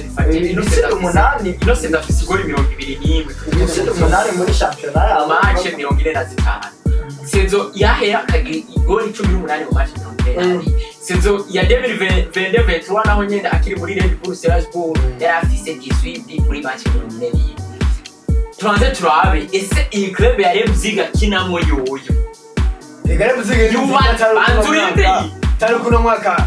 innocent afise goli 21 umunani muri championnat ya match 45 sezo yahera kagira goli 18 mu match 40 sezo ya 2020 naho nyende akiri muri Red Bull Salzburg yari afise 18 muri match 40 turanze turabe ese iyi club ya Leipzig kinamo yoyo Leipzig banzurinde kuno mwaka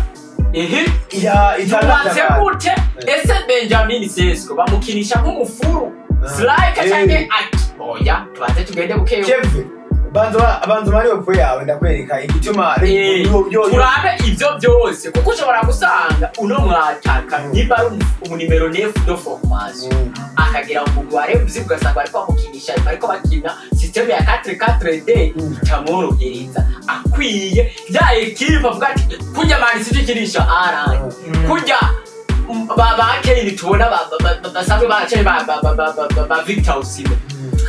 ya itandatu gute ese Benjamin Sesko bamukinisha nk'umufuru striker cyane ati oya tubanze tugende bukeyo banza mari opwe yawe ndakwereka igituma turabe ivyo byose kuko ushobora gusanga uno mwataka niba ari umunimero 9 de formation akagira umugware ugasanga ariko bamukinisha ariko bakina system ya 4-4-2 itamworohereza akwiye ya equipe avuga ati kujya mari sikirisha kujya baba Kane tubona basanzwe bacaye ba Victor Osimhen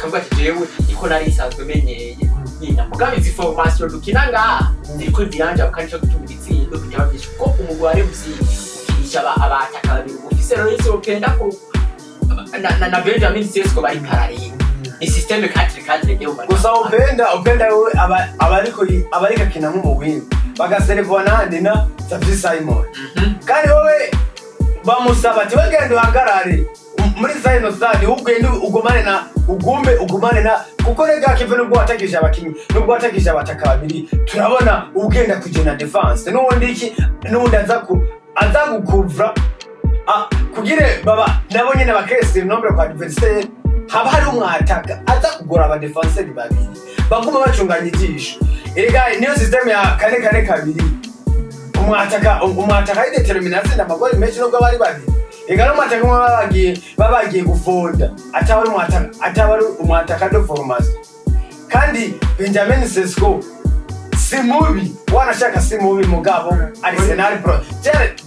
kavuga ati jewe iko nari isanzwe menyeye nyina mugabe izi formation dukina ngaha ziriko ziranja bakanico gutuma itsindo bitaba byinshi ko umugware ukinisha abataka babiri ufise rero isi openda ko na Benjamin Sesko bari parallel ni system 4-4 ngewe gusa openda we abariko kina nk'umuwinga bagaserevwa nande na Xavi Simon kandi wowe bamusaba ati wegende uhagarare muri zino stade ugende ugumane na kuko rega kive nubwo watakisha abakinyi nubwo watakisha abataka babiri turabona ugenda kujena defense n'ubundi iki n'ubundi aza gukuvra kugire baba nabonye n'abakese nombre kwa adversaire haba hari umwataka aza kugora aba defenseur babiri baguma bacunganya ijisho erega niyo system ya 4-4-2 umwataka idetermination amagori menshi nubwo bari babiri ega no mwataka babagiye gufonda atabari umwataka de formation kandi Benjamin Sesko si mubi wanashaka si mubi mugabo Arsenal project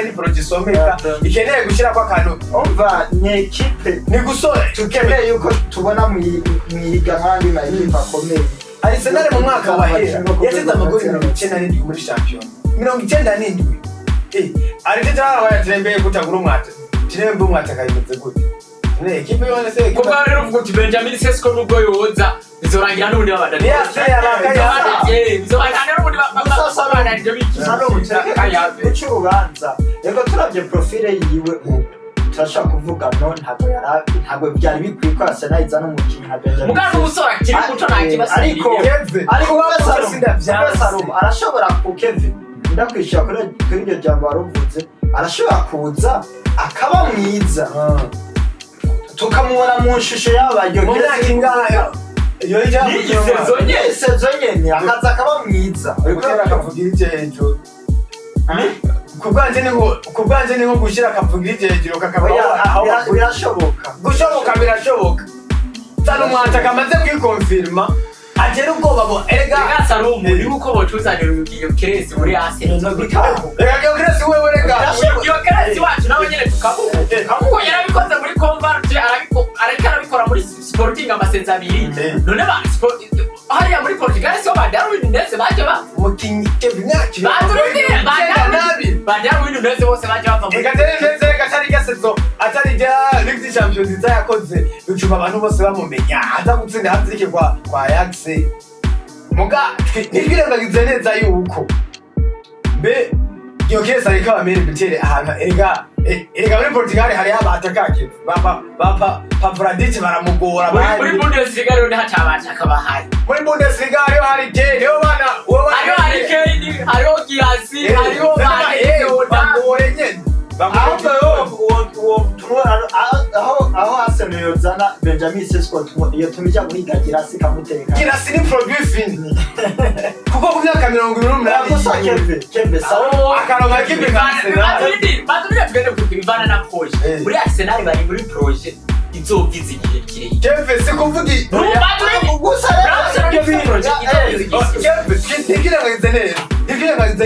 ni project someka ikeneye gushira kwa kantu umva ni equipe ni gusora tukeneye yuko tubona mu higanwa na equipe akomeye Arsenal mu mwaka wa hera yatsinze amagori 97 muri champion 97 Arteta yatrembeye kutagura umwata tirembe umwata kayimeze gute ne equipe yone se ko rero uvuga uti Benjamin Sesko nubwo yoza bizorangira n'ubundi babadani bizorangira n'ubundi babadani byo bikisha urubanza yego turavye profile yiwe turashaka kuvuga no ntabwo byari bikwiye ko Arsenal izana umukinnyi nka Benjamin muganga umusore akiri muto ntakibasiriye ariko arashobora ku Kevin ndakwishyura kuri iryo jambo waruvuze arashobora kuza akaba mwiza tukamubona mu shusho y'abaryo sezo nyene akaza akaba mwiza akavugira ije hejuru kubwanje ni nko gushira akavugira ije hejuru kakaba birashoboka tano mwata kamaze kwikonfirma agera ubwoba bo erega Sarumu yuko bocuzanira ugiyo keresi muri Arsenal no bitaho erega keresi wewe erega iyo keresi wacu nawe nyene tukamuko yarabikoze muri convert arabikora muri Sporting amasenza abiri none ba hariya muri Portugal so Darwin ndetse baje ba mukinyi Kevin Darwin ndetse bose baje bava muri ndetse gatari gasezo atari ja Ligue Champions yakoze ucuba abantu bose bamumenya aza gutsinda hatsike kwa Ajax muga ntibirengagize neza yuko be iyo kesa ariko bamere bitere ahantu erega muri Portugal hari abatakake Pavradic baramugora muri Bundesliga rero ntatabashaka bahari muri Bundesliga rero hari Kane yo bana hari Kane hariho Giasi hariho bagore nyene aho Arsenal yozana Benjamin Sesko iyo tumija guhigagira sikamuteka Girasi ni produit fini kuko ku myaka 28 Kembe sawo akaronka kibe batubira tugende kukivana na projet muri Arsenal bari muri projet izogize igihe kirekire Kembe se kuvugi gusa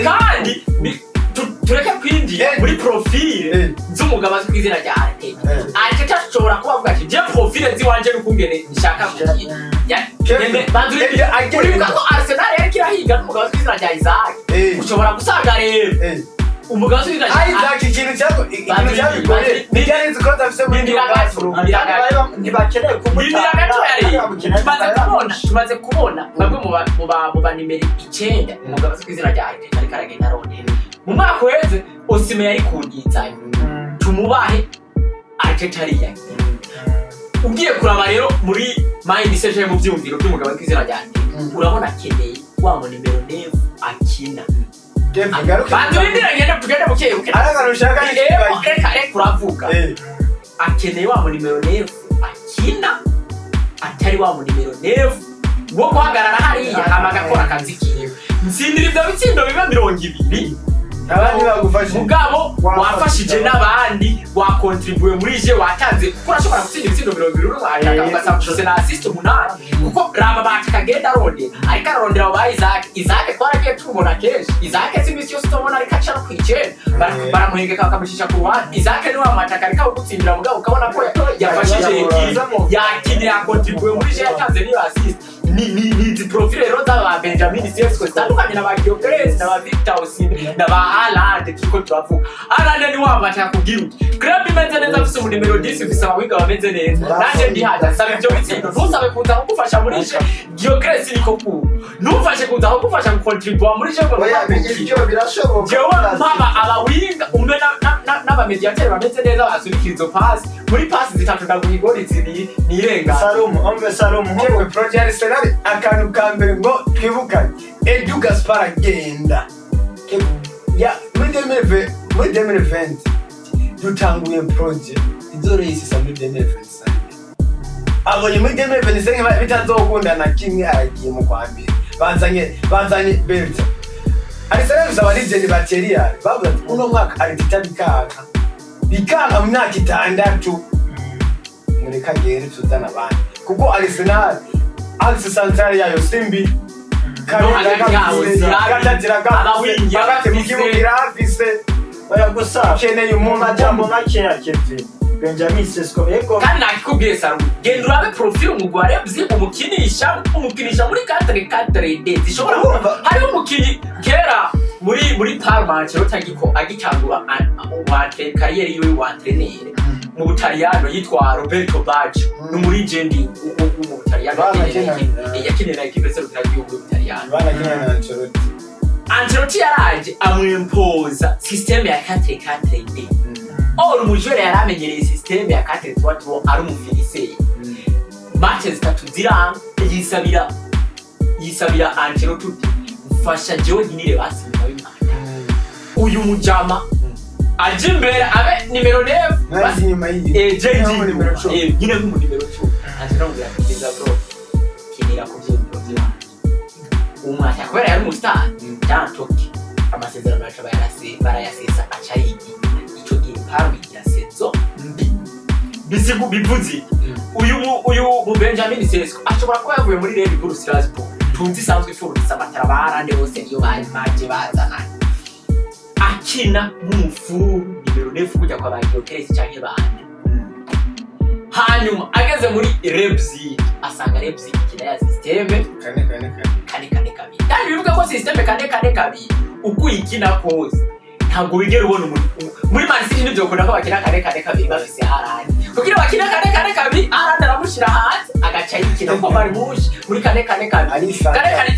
kandi tureke kwinjira muri profile z'umugabo azwi kw'izina rya Arteta ashobora kuba avuga ati je profile ziwanje n'ukungene nshaka gukina uribuka ko Arsenal yariko irahiga n'umugabo azwi kw'izina rya Isaac ushobora gusanga rero umugabo azwi kw'izina rya Isaac ikintu cyabikore nijyane zikoza afise muri ntibakeneye tumaze kubona bamwe mu banimero 9 umugabo azwi kw'izina rya Arteta ariko aragenda arondera mu mwaka weze Osimhen yari kunditsayo tumubahe Arteta ariya ugiye kuraba rero muri mindset mu byumviro by'umugabo w'izina rya Arteta urabona akeneye wa mu nimero 9 akina bandurindira ngende tugende buke aragarushaga reka uravuga akeneye wa mu nimero 9 akina atari wa mu nimero 9 wo guhagarara hariya hama agakora akazi kiwe ntsindira ibyo bitsindo biba 200 abandi bagufashe mugabo wafashije n'abandi wakontribuye muri je watanze kuko urashobora gutsinda ibitsindo 200 urumva ugasanga na assist 8 kuko raba batakagenda ronde ariko arondera aba Isaac twaragiye tubona kenshi Isaac simisi yose tubona ariko acara kwicera baramuhengeka bakamushisha ku ruhande Isaac niwe amataka ariko gutsindira mugabo ukabona ko yafashije yakine yakontribuye muri je yatanze niyo assist ni profile rero za Benjamin Sesko tandukanye na ba Gyökeres na ba Victor Osimhen na ba Haaland tuko turavuga Haaland ni wamata kugira club imeze neza afise mu numero 10 ufise abawiga bameze neza nanje ndi haja sabe byo bitsindo ntusabe kuza kugufasha muri je Gyökeres niko ku nufashe kuza kugufasha gukontribua muri je ngo ibyo birashoboka jewe mpaba abawiga umbe n'aba mediateur bameze neza basubikirizo pass muri pass zitatu ndaguyigori zibiri nirenga Salumu Kekwe project Arsenal akantu kambere ngo twibukanye Edu Gaspar agenda ya muri 2020 dutanguye project izore yisisa muri 2020 abonye muri 2020 bitazokundana kimwe aragiye mu kwambere banzanye Belta Arsenal bizaba legend material bavuga ati uno mwaka ari titabikaka bikanga mu myaka 6 muri kagere tuzana abandi kuko Arsenal Alse Central yayo Simbi Bagate mukibukira afise gusa keneye umuntu amajambo makeya Kevin Benjamin Sesko ego kandi nakikubwiye Sarumu genda urabe profile umugware bzi umukinisha muri 4-4-D zishobora hari umukinyi kera muri Parma Ancelotti agitangura kariyeri yiwe wa entraîneur mu Butaliyano yitwa Roberto Baggio n'umuri legend mu Butaliyano yakinira equipe y'u Butaliyano Ancelotti yaraje amwimpoza system ya 4-4-D umujere yaramenyereye system ya 4-3-3 ari umufiliseye matches 3 ziranga yisabira Ancelotti fasha jewe nire basi uyu mujama aje imbere abe numero 9 basi nyuma y'iyi numero 10 nyine mu numero 2 Ancelotti yakiza bro kinira ku byo umwanya kubera yari mu star tantoki amasezerano yacu barayasesa acayigi ico gimparu yasezo mbi bisigu bivuzi uyu mu Benjamin Sesko ashobora kuba yavuye muri Red Bull Strasbourg tunzi sanzwe ifurutsa amatara barande bose niyo bari maje bazana akina nk'umufu numero 9 kujya kwa Gyökeres cyangwa bande hanyuma ageze muri Leipzig asanga Leipzig ikina ya systeme kane kandi bivuga ko systeme kane uko ikina kose ntabwo wigera ubona muri Man City nibyo ukunda ko bakina kane bafise Haaland kugira bakina kane Haaland aramushira hanze agaca yikina ko bari mushi muri kane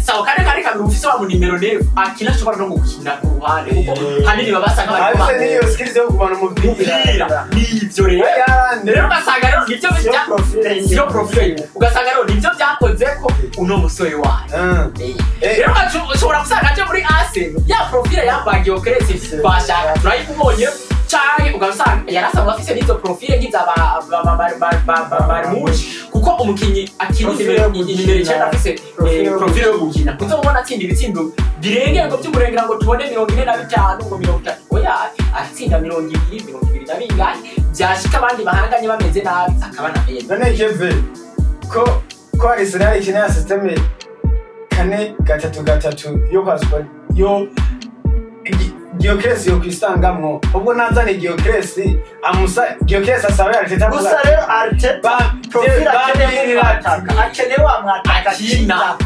sawa kane ufise wa mu numero 9 akina ashobora no gukina ku ruhande kuko hanini babasanga bari ko niyo skills yo kubana mu mpira nivyo rero ugasanga rero nivyo bya profile ugasanga rero nivyo byakoze ko uno musore wayo rero ushobora gusanga aje muri Arsenal ya profile ya Gyökeres bashaka turayibonye cyane ugasanga yarasaba afise n'izo profile ngiza ba mushi kuko umukinyi akina nimero 9 afise profile yo gukina kuzo ubona atsinda ibitsindo birengera ngo by'umurengera ngo tubone 45 ngo 30 oya atsinda 20 na bingani byashika abandi bahanganye bameze nabi akabana meza none Kevin ko Arsenal ikina system 4-3-3 yo passport yo Gyökeres yo kwisangamwo ubwo nazane Gyökeres asabe Arteta gusa rero Arteta profile akeneye wa mwataka akina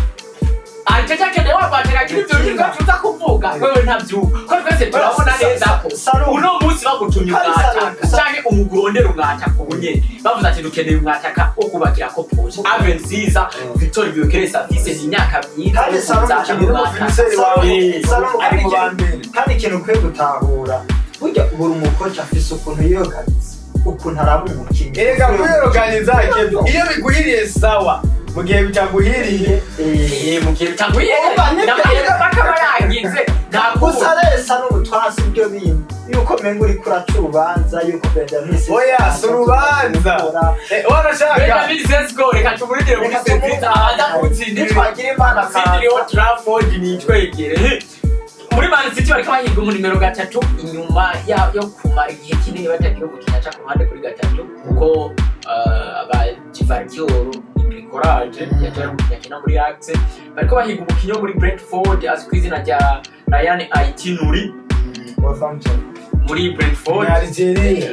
Arteta akeneye wa mwataka kiri byo tuza kuvuga wewe ntabyuka ko twese turabona neza ko uno munsi bagutumye umwataka cyane umugurondera umwataka ubunye bavuze ati dukeneye umwataka wo kubakira ko pose ave nziza Victor Gyökeres afise imyaka myinshi kandi ari mu bambere kandi ikintu ukwiye gutahura burya buri umukoci afise ukuntu yiyoganiza ukuntu araba umukinnyi erega kwiyoganiza iyo biguhiriye sawa mu gihe bitaguhiriye mu gihe bitaguhiriye bakaba yagize gusa resa n'ubutwasi byo bintu yuko yuko mengo uri kuraca urubanza yuko Benjamin oya si urubanza wanashaka Benjamin Sesko reka tumurigire muri Sevilla aza kutsindira nitwagira imana tsindiriho Trafford nitwegere muri Man City bariko bahiga mu nimero 3 inyuma yo kumara igihe kinini batagira gukina ca ku ruhande kuri 3 kuko aba Givardiolo Courage yakina muri Yagarutse bariko bahiga umukinyo muri Brentford azwi kw'izina rya Ryan Aitinuri muri Brentford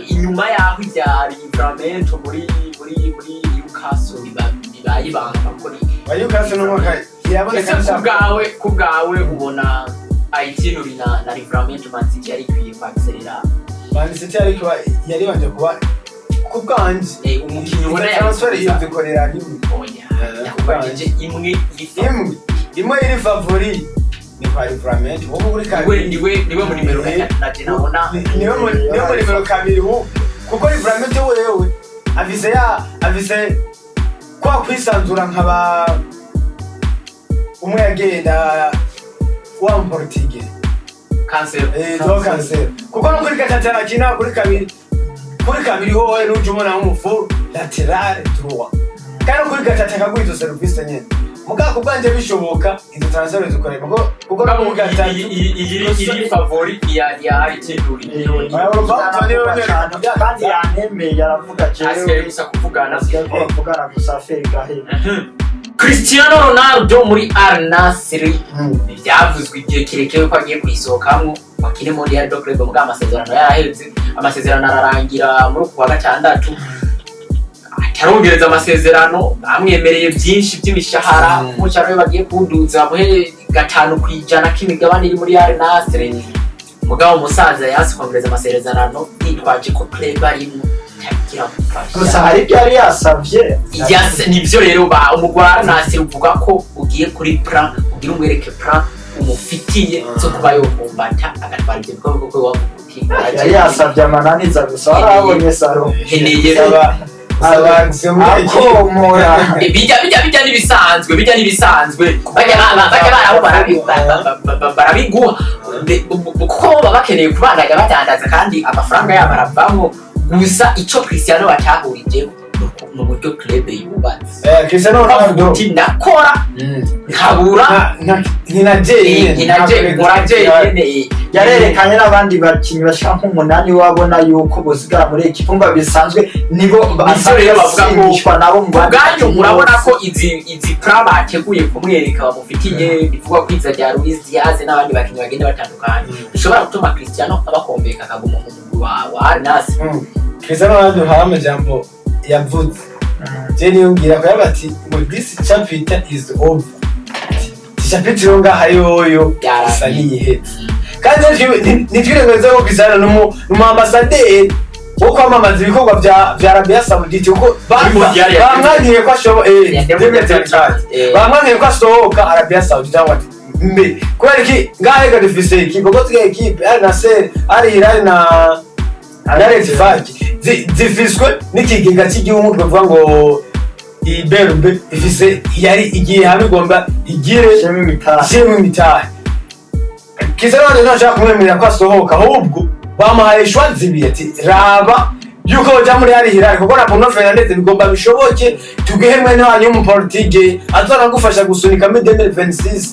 inyuma yaho ivyari Livramento muri Newcastle bibayibanga kuri Newcastle no mwaka kubgawe ubona Aitinuri na Livramento Man City yari kwiye kwakserera Man City yari banje kuba kubganje umukinyo ubona transfer yizikorera yakubajije imwe iri favori ni kwa Livramento wowe uri kabiri niwe mu nimero 3 nabona niwe mu nimero 2 kuko Livramento wewe avise kwa kwisanzura nkaba umwe yagenda wa Portugal Cancelo kuko no kuri gatatu arakina kuri kabiri howe n'uje ubona nk'umufu lateral droit kandi kuri gatatu akaguha izo service nyene mugako bwanje bishoboka izo transfer zikoreka kuko no gatatu iri favori ya Aitinuri kandi yanemeye yaravuga jewe gusa kuvugana gusa Fergahe Cristiano Ronaldo muri Al Nassr byavuzwe igihe kirekire ko agiye kwisohokamwo bakine Mondial do Club mu amasezerano yaraheze amasezerano ararangira muri ku wa gatandatu atarongereza amasezerano bamwemereye byinshi by'imishahara mu cyaro we bagiye kunduza muhe 5% k'imigabane iri muri Al Nassr mugabo umusaza yasi kongereza amasezerano yitwaje ko club arimo gusa hari byari yasavye nivyo rero ba umugwara Nassr uvuga ko ugiye kuri plan ugira umwereke plan umufitiye zo kuba yo kumbata agatwara ibyo bikorwa ko wavuki yari yasavye amananiza gusa warabonye saro heneye abakomora bijya nibisanzwe bajya barabiguha kuko baba bakeneye kubandanya batandaza kandi amafaranga yabo aravamo gusa ico Cristiano batahurije no buryo club yubatse Cristiano Ronaldo nakora nkabura nkinaje yarerekanye n'abandi bakinyi bashaka nk'umunani wabona yuko bozigara muri ekipumba bisanzwe nibo bavuga nabo mu bwanyu murabona ko izi plan bateguye kumwereka bamufitiye bivuga ko iza rya Luis Diaz n'abandi bakinyi bagenda batandukanye bishobora gutuma Cristiano abakombeka akaguma mu mugwi wa Al Nassr Cristiano Ronaldo hama jambo yavuze Jenny yongera ko yabati ngo this chapter is over chapter nga hayoyo yarasaniye kandi nitwirengeza ko Cristiano numu ambassadeur wo kwamamaza ibikorwa bya Arabia Saudite uko bamwangiye ko ashobo bamwangiye ko asohoka Arabia Saudite wati mbe kweli ki ngahega difise equipe ko tge equipe Al Nassr Al Hilal na Direct Fact zifiswe n'ikigega cy'igihugu bavuga ngo iberbe ifise yari igiye habigomba igire shemi mitahe Cristiano ntashaka kumwemerera ko asohoka ahubwo bamuhaye shwazibiye ati raba yuko bajya muri Al Hilal kuko na Bruno Fernandes bigomba bishoboke tugehemwe n'abanyu mu Portugal azora gufasha gusunika muri 2026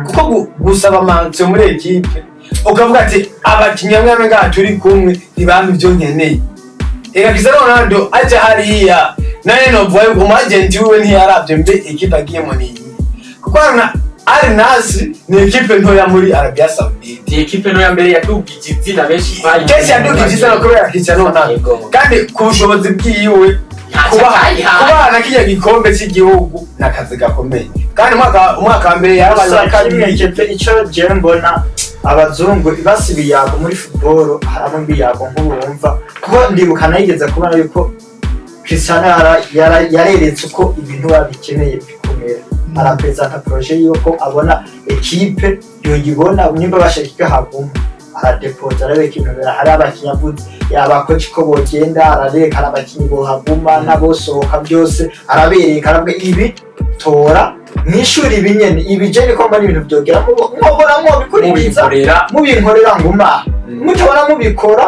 kuko gusaba manzo muri equipe ukavuga ati abakinyamwe ngaha turi kumwe ntibambe ibyo nkeneye Cristiano Ronaldo aje hariya naye no boy umagenti we ntiyaravye mbe equipe agiye mu niyi kuko Al Nassr ni equipe ntoya muri Arabia Saudite ni equipe ntoya mbere yadugije izina benshi bayi kesi yadugije izina kubera Cristiano Ronaldo kandi ku bushobozi bwiwe kuba na kijya gikombe cy'igihugu nakazi gakomeye kandi umwaka mbere yarabaye kimwe ico je mbona abazungu basibiyago muri football haramo mbiyago nk'urumva kuko ndibukana yigeze kubona yuko Cristiano yareretse uko ibintu babikeneye bikomera arapresenta projet yuko abona equipe yoyibona nimba bashaka haguma aradepoza arabeka ibintu hari abakinyavuze yabakoci ko bogenda arareka abakinyi bo haguma nabosohoka byose arabereka arabwe ibi tora mwishuri binyene ibijeni ko mbona ibintu byogera mubona mwo bikuririza mubinkorera nguma mutabona mubikora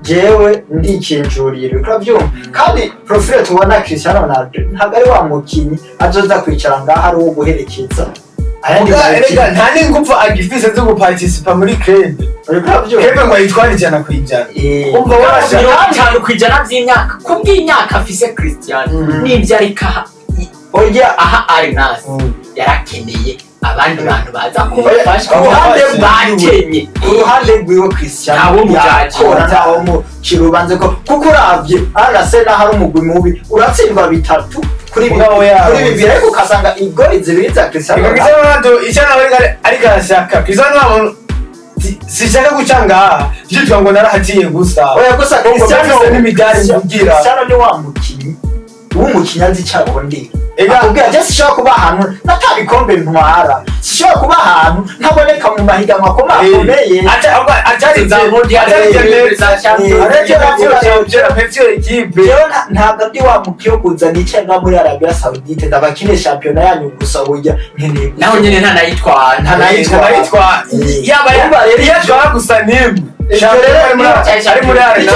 jewe ndikinjurira uravyumva kandi profile tubona Cristiano Ronaldo ntabwo ari wa mukinyi azoza kwicara ngaha ari uwo guherekeza Erega nta n'ingufu agifise zo guparticipa muri club club ngo yitware ijana kwijana umva warashaka cyane kwijana by'imyaka kubw'imyaka afise Cristiano n'ibyo arika oya aha ari nasi yarakeneye abandi bantu baza kumufasha uruhande bakenye uruhande rwiwe Cristiano nabo mujajira ntawo mu kirubanze ko kuko uravye arasena hari umugwi mubi uratsindwa bitatu kuri bibiri ariko ukasanga igori zibiri za Cristiano Ronaldo icyana ariko arashaka Cristiano sishaka gucanga vyitwa ngo narahatiye gusa oya gusa Cristiano n'imidari kugira Cristiano ni wa mukinyi w'umukinyi azi cyabo ndi akubwira je sishaka kuba ahantu natabikombe ntwara sishaka kuba ahantu ntaboneka mu mahiganwa ko makomeye atari za mondial ntabwo ndi wa mukiyo kuza nicenga muri Arabia Saudite ndabakine championnat yanyu gusa burya nkeneye naho nyene ntanayitwa yaba yatwara gusa nimwe ari muri Arabia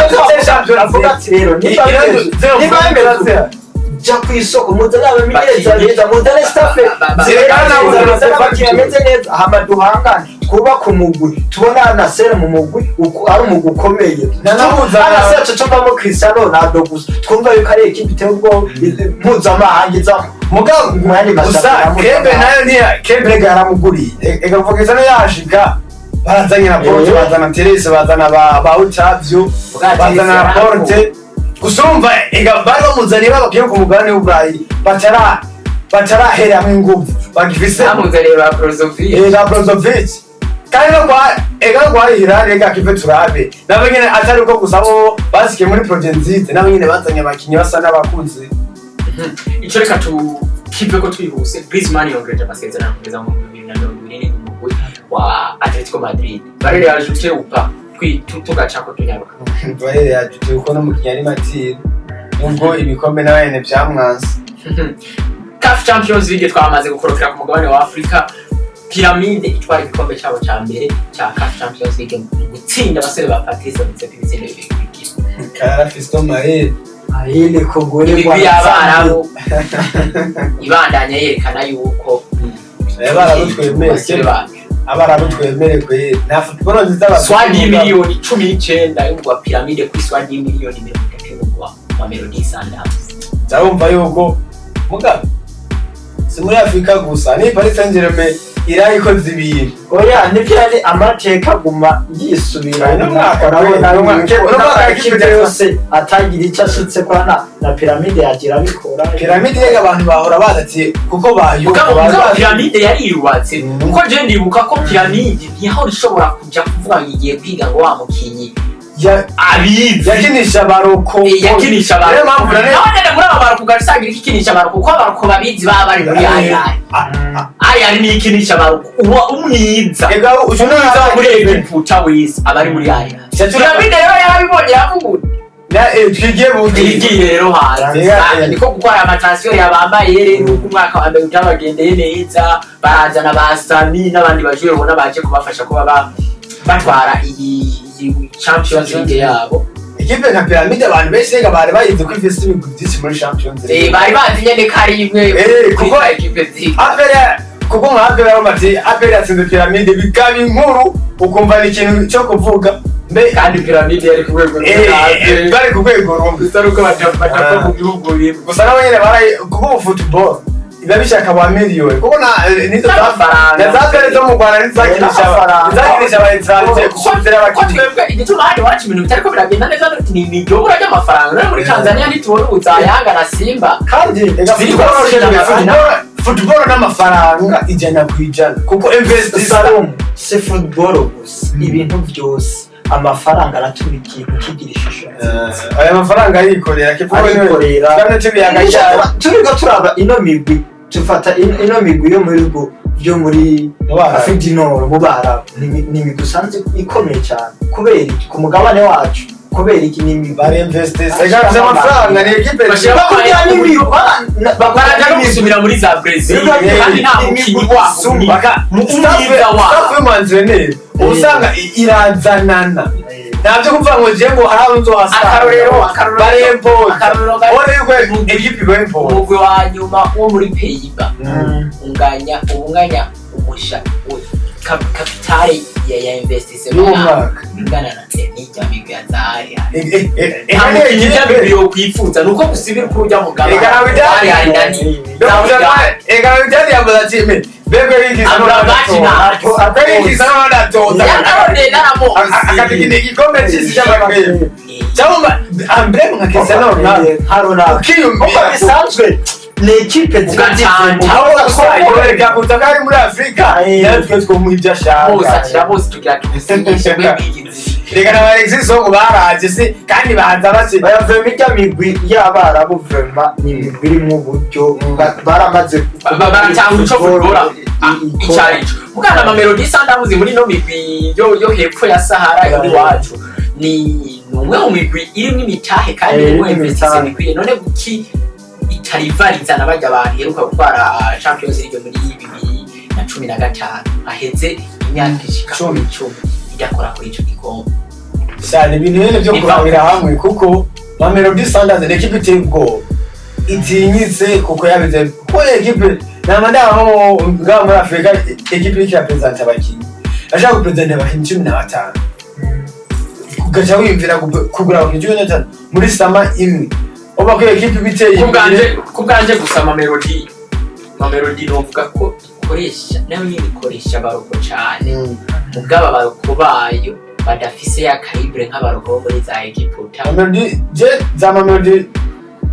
ja kwisoko muzana abamenyereza neza muzana staff ziremeze neza hamaduhangana twubaka umugwi tubona na sera mu mugwi ari umugwi ukomeye ana se cyo Cristiano Ronaldo gusa twumva yuko ari equipe itego mpuzamahanga iza mugabo mwani gusa Kembe nayo niya Kembe garamuguriye egavugiza no yashika barazanye na Porte bazana Teresa bazana ba Utavio bazana na Porte gusumva bari bamuzaniye babakiye ku mugabane w'Uburayi batarahera hamwe ingufu bagifise bamuzaniye ba Brozovic kandi no kwa Hilal rega kive turabe nabo nyene atari uko gusa bo basikiye muri Progenzite nabo nyene bazanye abakinyi basa n'abakunzi ico reka kive ko twihuse Griezmann yongereje amasezerano kugeza mu 2024 n'umugwi wa Atletico Madrid bari yaje upa tugacako tunyaruka bare yaje uko no mukinyi ari Matiri nubwo ibikombe n'abene byamwanze CAF Champions League twamaze gukorokera ku mugabane wa Afrika Pyramide itwara igikombe cyabo cya mbere cya CAF Champions League gutsinda abasore ba Patrice Mutsepe ibitsinde bibiri Kara Fiston Mael ahile kogore kwa y'abarabu ibandanya yerekana yuko abarabu twemererwe nta football nziza swadi miliyoni 19 y'ubwa Pyramide kuri swadi miliyoni 30 wa Melody Sundowns zarumva yuko muga si muri Afrika gusa ni Paris Saint-Germain irayikoze ibintu oya nivyo ari amateka guma yisubira yose atagira icyo ashitse kwa na Pyramide yagira bikora Pyramide yega abantu bahora bazati kuko bayuka Pyramide yari yubatse kuko je ndibuka ko Pyramide ntihora ishobora kuja kuvuga ngiye kwiga ngo wa mukinyi abizi yakinisha baroko yakinisha baroko none muri aba baroko gasangira ikinisha baroko kuko baroko babizi baba bari muri ayari ni ikinisha baroko umwiza ega ushobora muri egiputa wese abari muri ayari Pyramide rero yarabibonye yavuguye twigiye rero hanze niko gukora amatansiyo yabambaye rero umwaka wa mbere utabagendeye neza barazana ba Sami n'abandi bajure ubona baje kubafasha kuba batwara iyi Champions League yabo ikipe nka Pyramide abantu benshi rega bari bayize ko ifise ibintu byinshi muri Champions League bari bazi nyene kari imwe kuko ikipe zi kuko nka Apere yatsinze Pyramide bikaba inkuru ukumva ni ikintu cyo kuvuga kandi Pyramide yari ku rwego bari ku rwego rumwe gusa bajya mu gihugu bimwe gusa nabo nyene barayi kuko football iba bishaka ba miliyoni kuko nizo zapere zo mu Rwanda nizakinisha abaintrante kusubira abakinyi igituma hano wacu ibintu bitariko biragenda neza ni igihobora ry'amafaranga no muri Tanzania ntitubona uzayanga na Simba kandi football n'amafaranga ijana kwijana kuko investisaro se football gusa ibintu byose amafaranga aratuma ikintu kigira ishusho aya mafaranga yikorera turiga turaba ino migwi tufata ino migwi yo muri rugo byo muri Afrika Nord mu Barabu ni imigwi usanze ikomeye cyane kubera ku mugabane wacu kubera iki n'imigwi barinvestise gaje amafaranga ni equipe bakugira n'imigwi baraja no gusubira muri za Brazil kandi nta mukinyi wabo staff y'umanzreneri usanga irazanana nabyo kuvuga ngo je ngo hari nzohasanga akarorero barempo ore yuko equipe barempo umugwi wa nyuma wo muri Pays-Bas unganya umusha kapitale ya investise ingana na tenija migazari hamwe y'ibyo kwifuza nuko gusibira kuri ujya mugabo ari ndani bijyanye yambaza time bebe yigiza akarigiza n'abatoza akatikine igikombe cy'isi cy'abagabo cyangwa ambre nkakesa none ukiyumvira uko bisanzwe ni equipe ziganje utakari muri Afrika natwe two mu ibyashaka bose tugira tumusindishe reka na Alexis ngo baraje se kandi baza base bayavuye mijya migwi y'abarabu vraiment ni migwi mu buryo baramaze baratanga uco football icyarico mugana amamelodi sandamuzi muri no migwi yo hepfo ya Sahara iri wacu ni umwe mu migwi irimo imitahe kandi mu investise bikwiye none guki itarivariza nabajya abantu heruka gutwara Champions League muri 2015 aheze imyaka ishika 10 idakora kuri ico gikombe cyane ibintu byo kurabira hamwe kuko Mamelodi Sundowns ni equipe itego itinyitse kuko yabize ko equipe namandamo ngaho muri Afrika equipe iki represent abakinyi ashaka represent abakinyi 15 kugacha wimvira kugura abakinyi 15 muri sama imwe oba ko equipe biteye kubganje gusama Mamelodi novuga ko ikoresha nayo nyine ikoresha baroko cyane mugaba baroko bayo badafise ya calibre nk'abaroko muri za Egiputa Mamelodi je za Mamelodi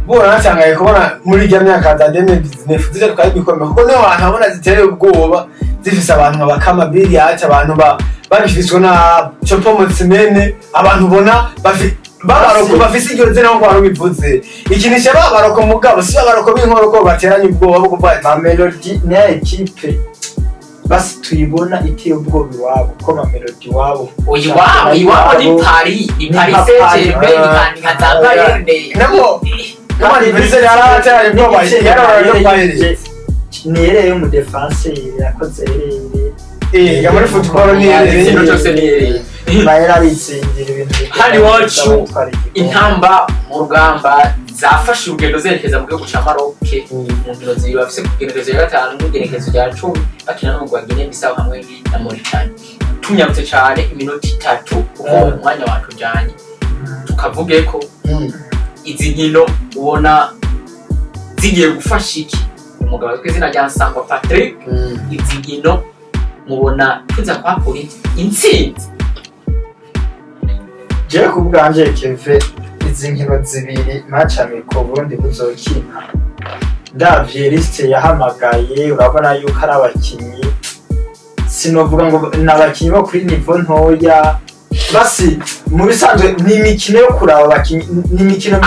bora natangaye kubona muri rya myaka za 2019 zije twayibikombe kuko no abantu abona ziteye ubwoba zifise abantu nk'abakama biri yacha abantu babifiswe na Chopo Motsimene abantu bona babaroko bafise iryo zina ngo barubivuze ikinisha babaroko mugabo si babaroko b'inkoroko bateranye ubwoba bwo kuva Mamelodi ni equipe basi tuyibona iteye ubwoba iwabo ko Mamelodi wabo iwabo ni Paris Saint-Germain ni Bayern nabo kama ni vise yarabatera ubwoba yararyo Paris niyereye mu defense yakoze ya muri football ikintu cyose ni bayera bitsindira ibintu hali wacu intamba mu rugamba zafashe urugendo zerekeza mu gihugu cya Maroc mu nkino zibiri bafise kugenekerezo ya 5 n'ugenekerezo rya 10 bakina no mu Guinea Bissau hamwe na Mauritania tunyarutse cyane iminota 3 kuko umwanya watujanye tukavuge ko izi nkino ubona zigiye gufasha iki umugabo tw'izina rya Nsangwa Patrick izi nkino mubona tuza kwakura intsinzi je kubganje Keve izi nkino zibiri macamiko Burundi buzokina ndavye liste yahamagaye urabona yuko ari abakinyi sinovuga ngo nabakinyi bo kuri niveau ntoya basi mu bisanzwe ni imikino yo kuraba abakinyi ni imikino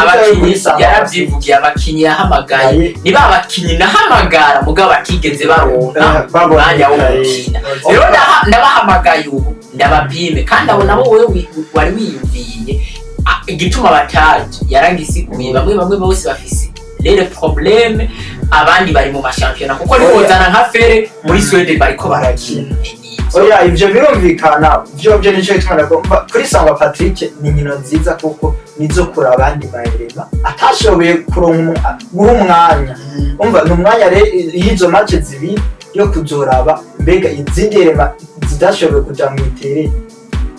yaravyivugiye abakinyi yahamagaye ni ba bakinyi nahamagara mugabo bakigeze baronka umwanya wo gukina rero ndabahamagaye ubu ndabapime kandi abo nabo wewe wari wiyumviye igituma bataje yaragisiguye bamwe bose bafise les problèmes abandi bari mu mashampiyona kuko ni kozana nka Fere muri Sweden bariko barakina oya ivyo birumvikana byo nico itumana ko kuri Sangwa Patrick ni nkino nziza kuko nizo kuri abandi baherema atashoboye kuronka umwanya umva n'umwanya yizo match zibiri yo kuzoraba mbega izindi rema zidashoboye kuja mu itere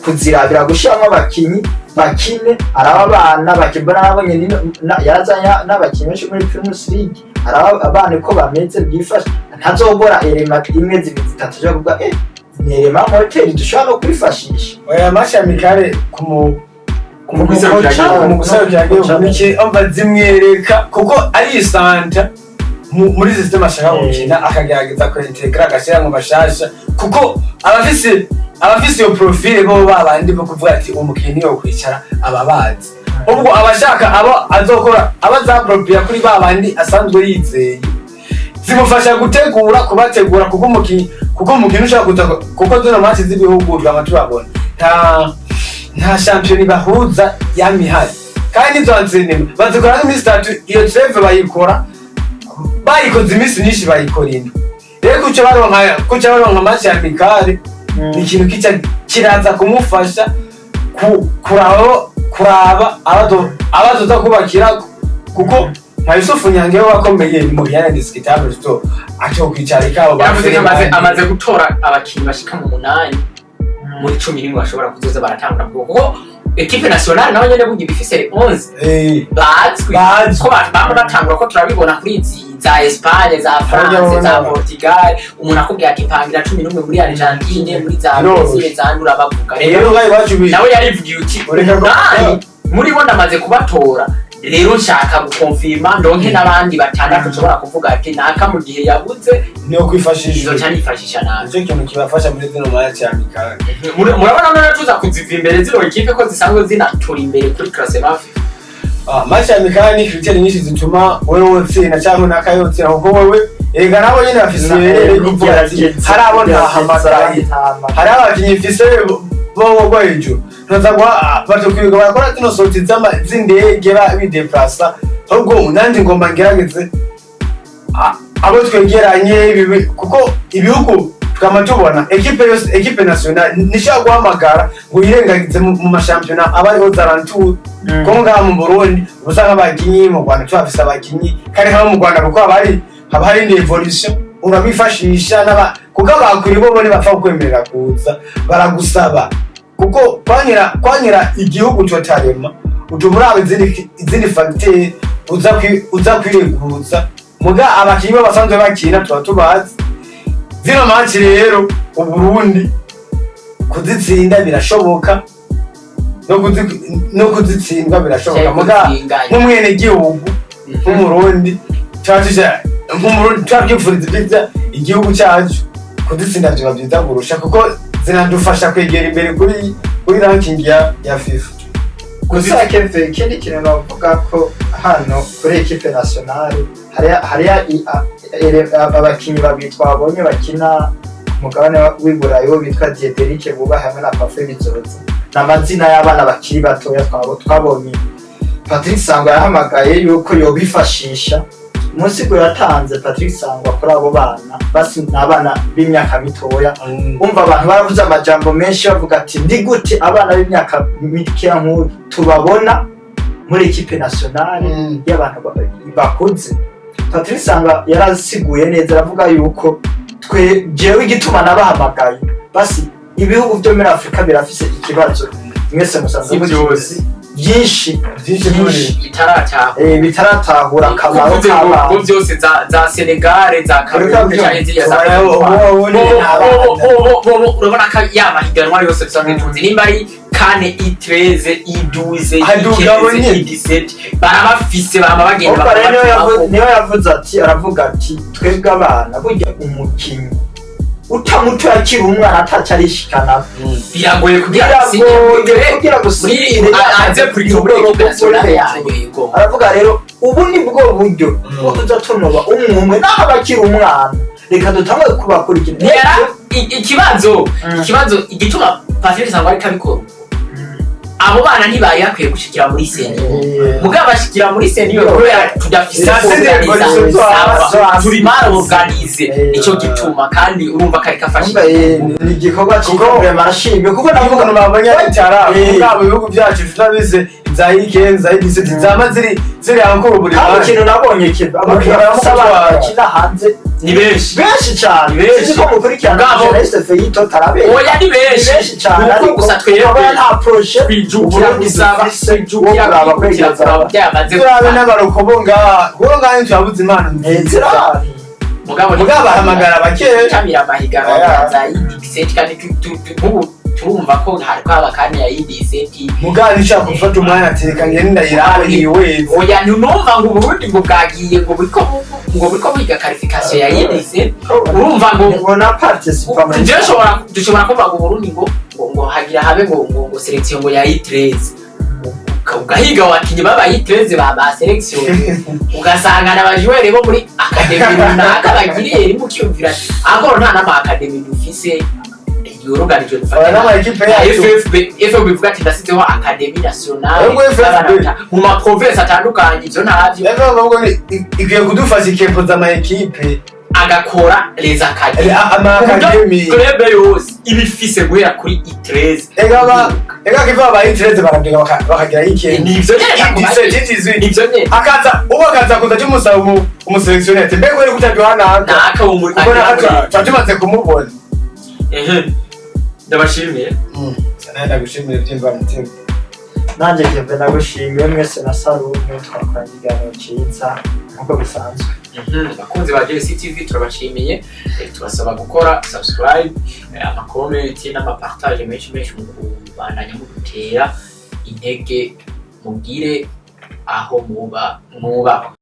kuzirabira gushiramo abakinyi bakine araba abana bakibona nabonye yazanya n'abakinyi muri Premier League araba abana ko bameze bwifasha ntazogora erema imwe zibiri zitatu cyo kuvuga nerema hotel dushaka no kwifashisha oya mashamikare kumugusabya niki amba zimwereka kuko ari isanta muri system ashaka gukina akagerageza ko integra agashira mu bashasha kuko abafise yo profile bo babandi bo kuvuga ati umukinyi yo kwicara ababazi ubwo abashaka abo azokora abazapropria kuri babandi asanzwe yizeye zimufasha kubategura kuko umukinyi ushaka kuko zino match z'ibihugu byamaturabona nta shampiyona bahuza yamihari kandi nizo nzinema bazikora nk'iminsi 3 iyo treve bayikoze iminsi myinshi bayikora ino rero kuca baronka match ya mikari ni ikintu kica kiraza kumufasha kuraba abazoza kubakira kuko nka Yusufu Nyange wakomeye mu yana discutable to acho kwicara ikabo amaze gutora abakinyi bashika mu 8 muri 11 bashobora kuzoza baratangura kuko equipe nationale nawe nyene bugi bifise 11 bazwi ko batangura ko turabibona kuri za Espagne za France za Portugal umuntu akubwiye ati pangira 11 muri Argentine muri za Brazil za ndura bavuga rero nawe yarivugiye uti muri bo ndamaze kubatora rero nshaka gukonfirma ndonke nabandi batandatu nshobora kuvuga ati naka mu gihe yabuze niyo kwifashisha izo cyane ifashisha nawe icyo kintu kibafasha muri zino match ya mikara murabona none tuza kuziva imbere zino equipe ko zisanzwe zinatura imbere kuri classement match ya mikara ni critère nyinshi zituma wewe utsinda cyangwa nakayotse ahubwo wewe ega nabo nyine bafise kuvuga ati harabona hamagaye hari abakinyi fise bo hejuru ntazagwa batukwiga bakora zino sorti z'indege bideplasa ahubwo nandi ngomba ngerageze abo twegeranye kuko ibihugu tukamatubona equipe nationale nishaka guhamagara ngo yirengagize mu mashampiyona abariho zarantu ko ngaha mu Burundi usanga abakinyi mu Rwanda twafise abakinyi kandi haba mu Rwanda kuko haba hari indi evolution urabifashisha kuko abakuri bo bone bapfa kwemerera kuza baragusaba kuko kwanyira igihugu cyotarema utumurabe izindi facteur uza kwireguza muga abakinyi basanzwe bakina tubazi zino match rero uburundi kuzitsinda birashoboka no kuzitsindwa birashoboka muga nk'umwene gihugu nk'umurundi twakifuriza igihugu cyacu kuzitsinda byo byiza kurusha kuko zinadufasha kwegera imbere kuri ranking ya FIFA. Gusa Kevin ikindi kintu navuga ko hano kuri equipe nationale hari abakinyi babiri twabonye bakina umugabane w'Iburayi wo bitwa Diederic Buba hamwe na Parfait Bizoza n'amazina y'abana bakiri batoya twabonye Patrick Sangwa yahamagaye yuko yobifashisha Musigo yatanze Patrick Sangwa kuri abo bana basi n'abana b'imyaka mitoya umva abantu baravuze amajambo menshi bavuga ati ndi gute abana b'imyaka mikeya nk'ubu tubabona muri equipe nationale y'abantu bakuze Patrick Sangwa yaraziguye neza aravuga yuko jewe igituma nabahamagaye basi ibihugu byo muri Afrika birafise ikibazo mwese musanzwe byose byinshi bitaratahura akamaro k'abana byose za Senegal za Cameroon cyane ziriya za urabona ko yamahiganwa yose bisanzwe tuzi nimba ari kane I13 I12 I17 barabafise bagenda niyo yavuze ati aravuga ati twebwe abana burya umukinyi utamuto yakiri umwana atacarishikana biragoye kugira anze kuri yego aravuga rero ubu ni bwo buryo bwo kuzatonora umwe naho bakiri umwana reka dutamwe kubakurikira ikibazo igituma Patrick Sangwa ari kabikora abo bana ntibari yakwiye gushikira muri seni mugabo bashikira muri seni yo kubera tudafise turi maro organize ico gituma kandi urumva kari kafashe ni gikorwa cy'ikore marashimye kuko navuga nabonye itara mugabo ibihugu byacu tutabize zayikenza idise zama ziri ankuru buri kintu nabonye kiba abakira kina hanze ni benshi cyane benshi ko mukurikirana jeunesse yito tarabe oya ni benshi cyane ariko gusa twebwe nta projet bijukira gusaba bijukira kwegeza byamaze turabe n'abarokobo ngaha ntyabuze imana nziza mugabo bahamagara bakeya camira amahigara za idixet kandi turumva ko hariko abakane ya idixet mugabo nshaka gufata umwanya atereka ngende ndayirabe ni weze oya numva ngo Burundi ngo bwagiye ngo biko biga qualification ya idixet urumva ngo na participant dushobora kuvuga ngo Burundi ngo hagira habe ngo selection ngo ya I13 ugahiga wakinye baba I13 ba selection ugasanga n'abajuwere bo muri academy runaka bagiriye rimwe ukiyumvira akoro nta nama academy dufise yuruganije n'ama equipe yacu FFB bivuga ati ndasiteho Académie Nationale mu ma province atandukanye ivyo ntavyo ngo ikwiye kudufasha ikempoza ama equipe agakora les académies ama académie club yose ibifise guhera kuri I13 ega kiva ba I13 barabyega bakagira iki nivyo nyene akaza kuza cy'umusaba umuselectionnaire ati mbego uri kutajwana naka umuri tumaze kumubona ndabashimiye sana gushimira byimba mutima nanje Kevin nagushimiye mwese na Sarume twakoranye ikiganiro cyiza nkuko bisanzwe bakunzi ba JCTV turabashimiye tubasaba gukora subscribe ama comment n'ama partage menshi mu kubandanya mu gutera intege mugire aho muba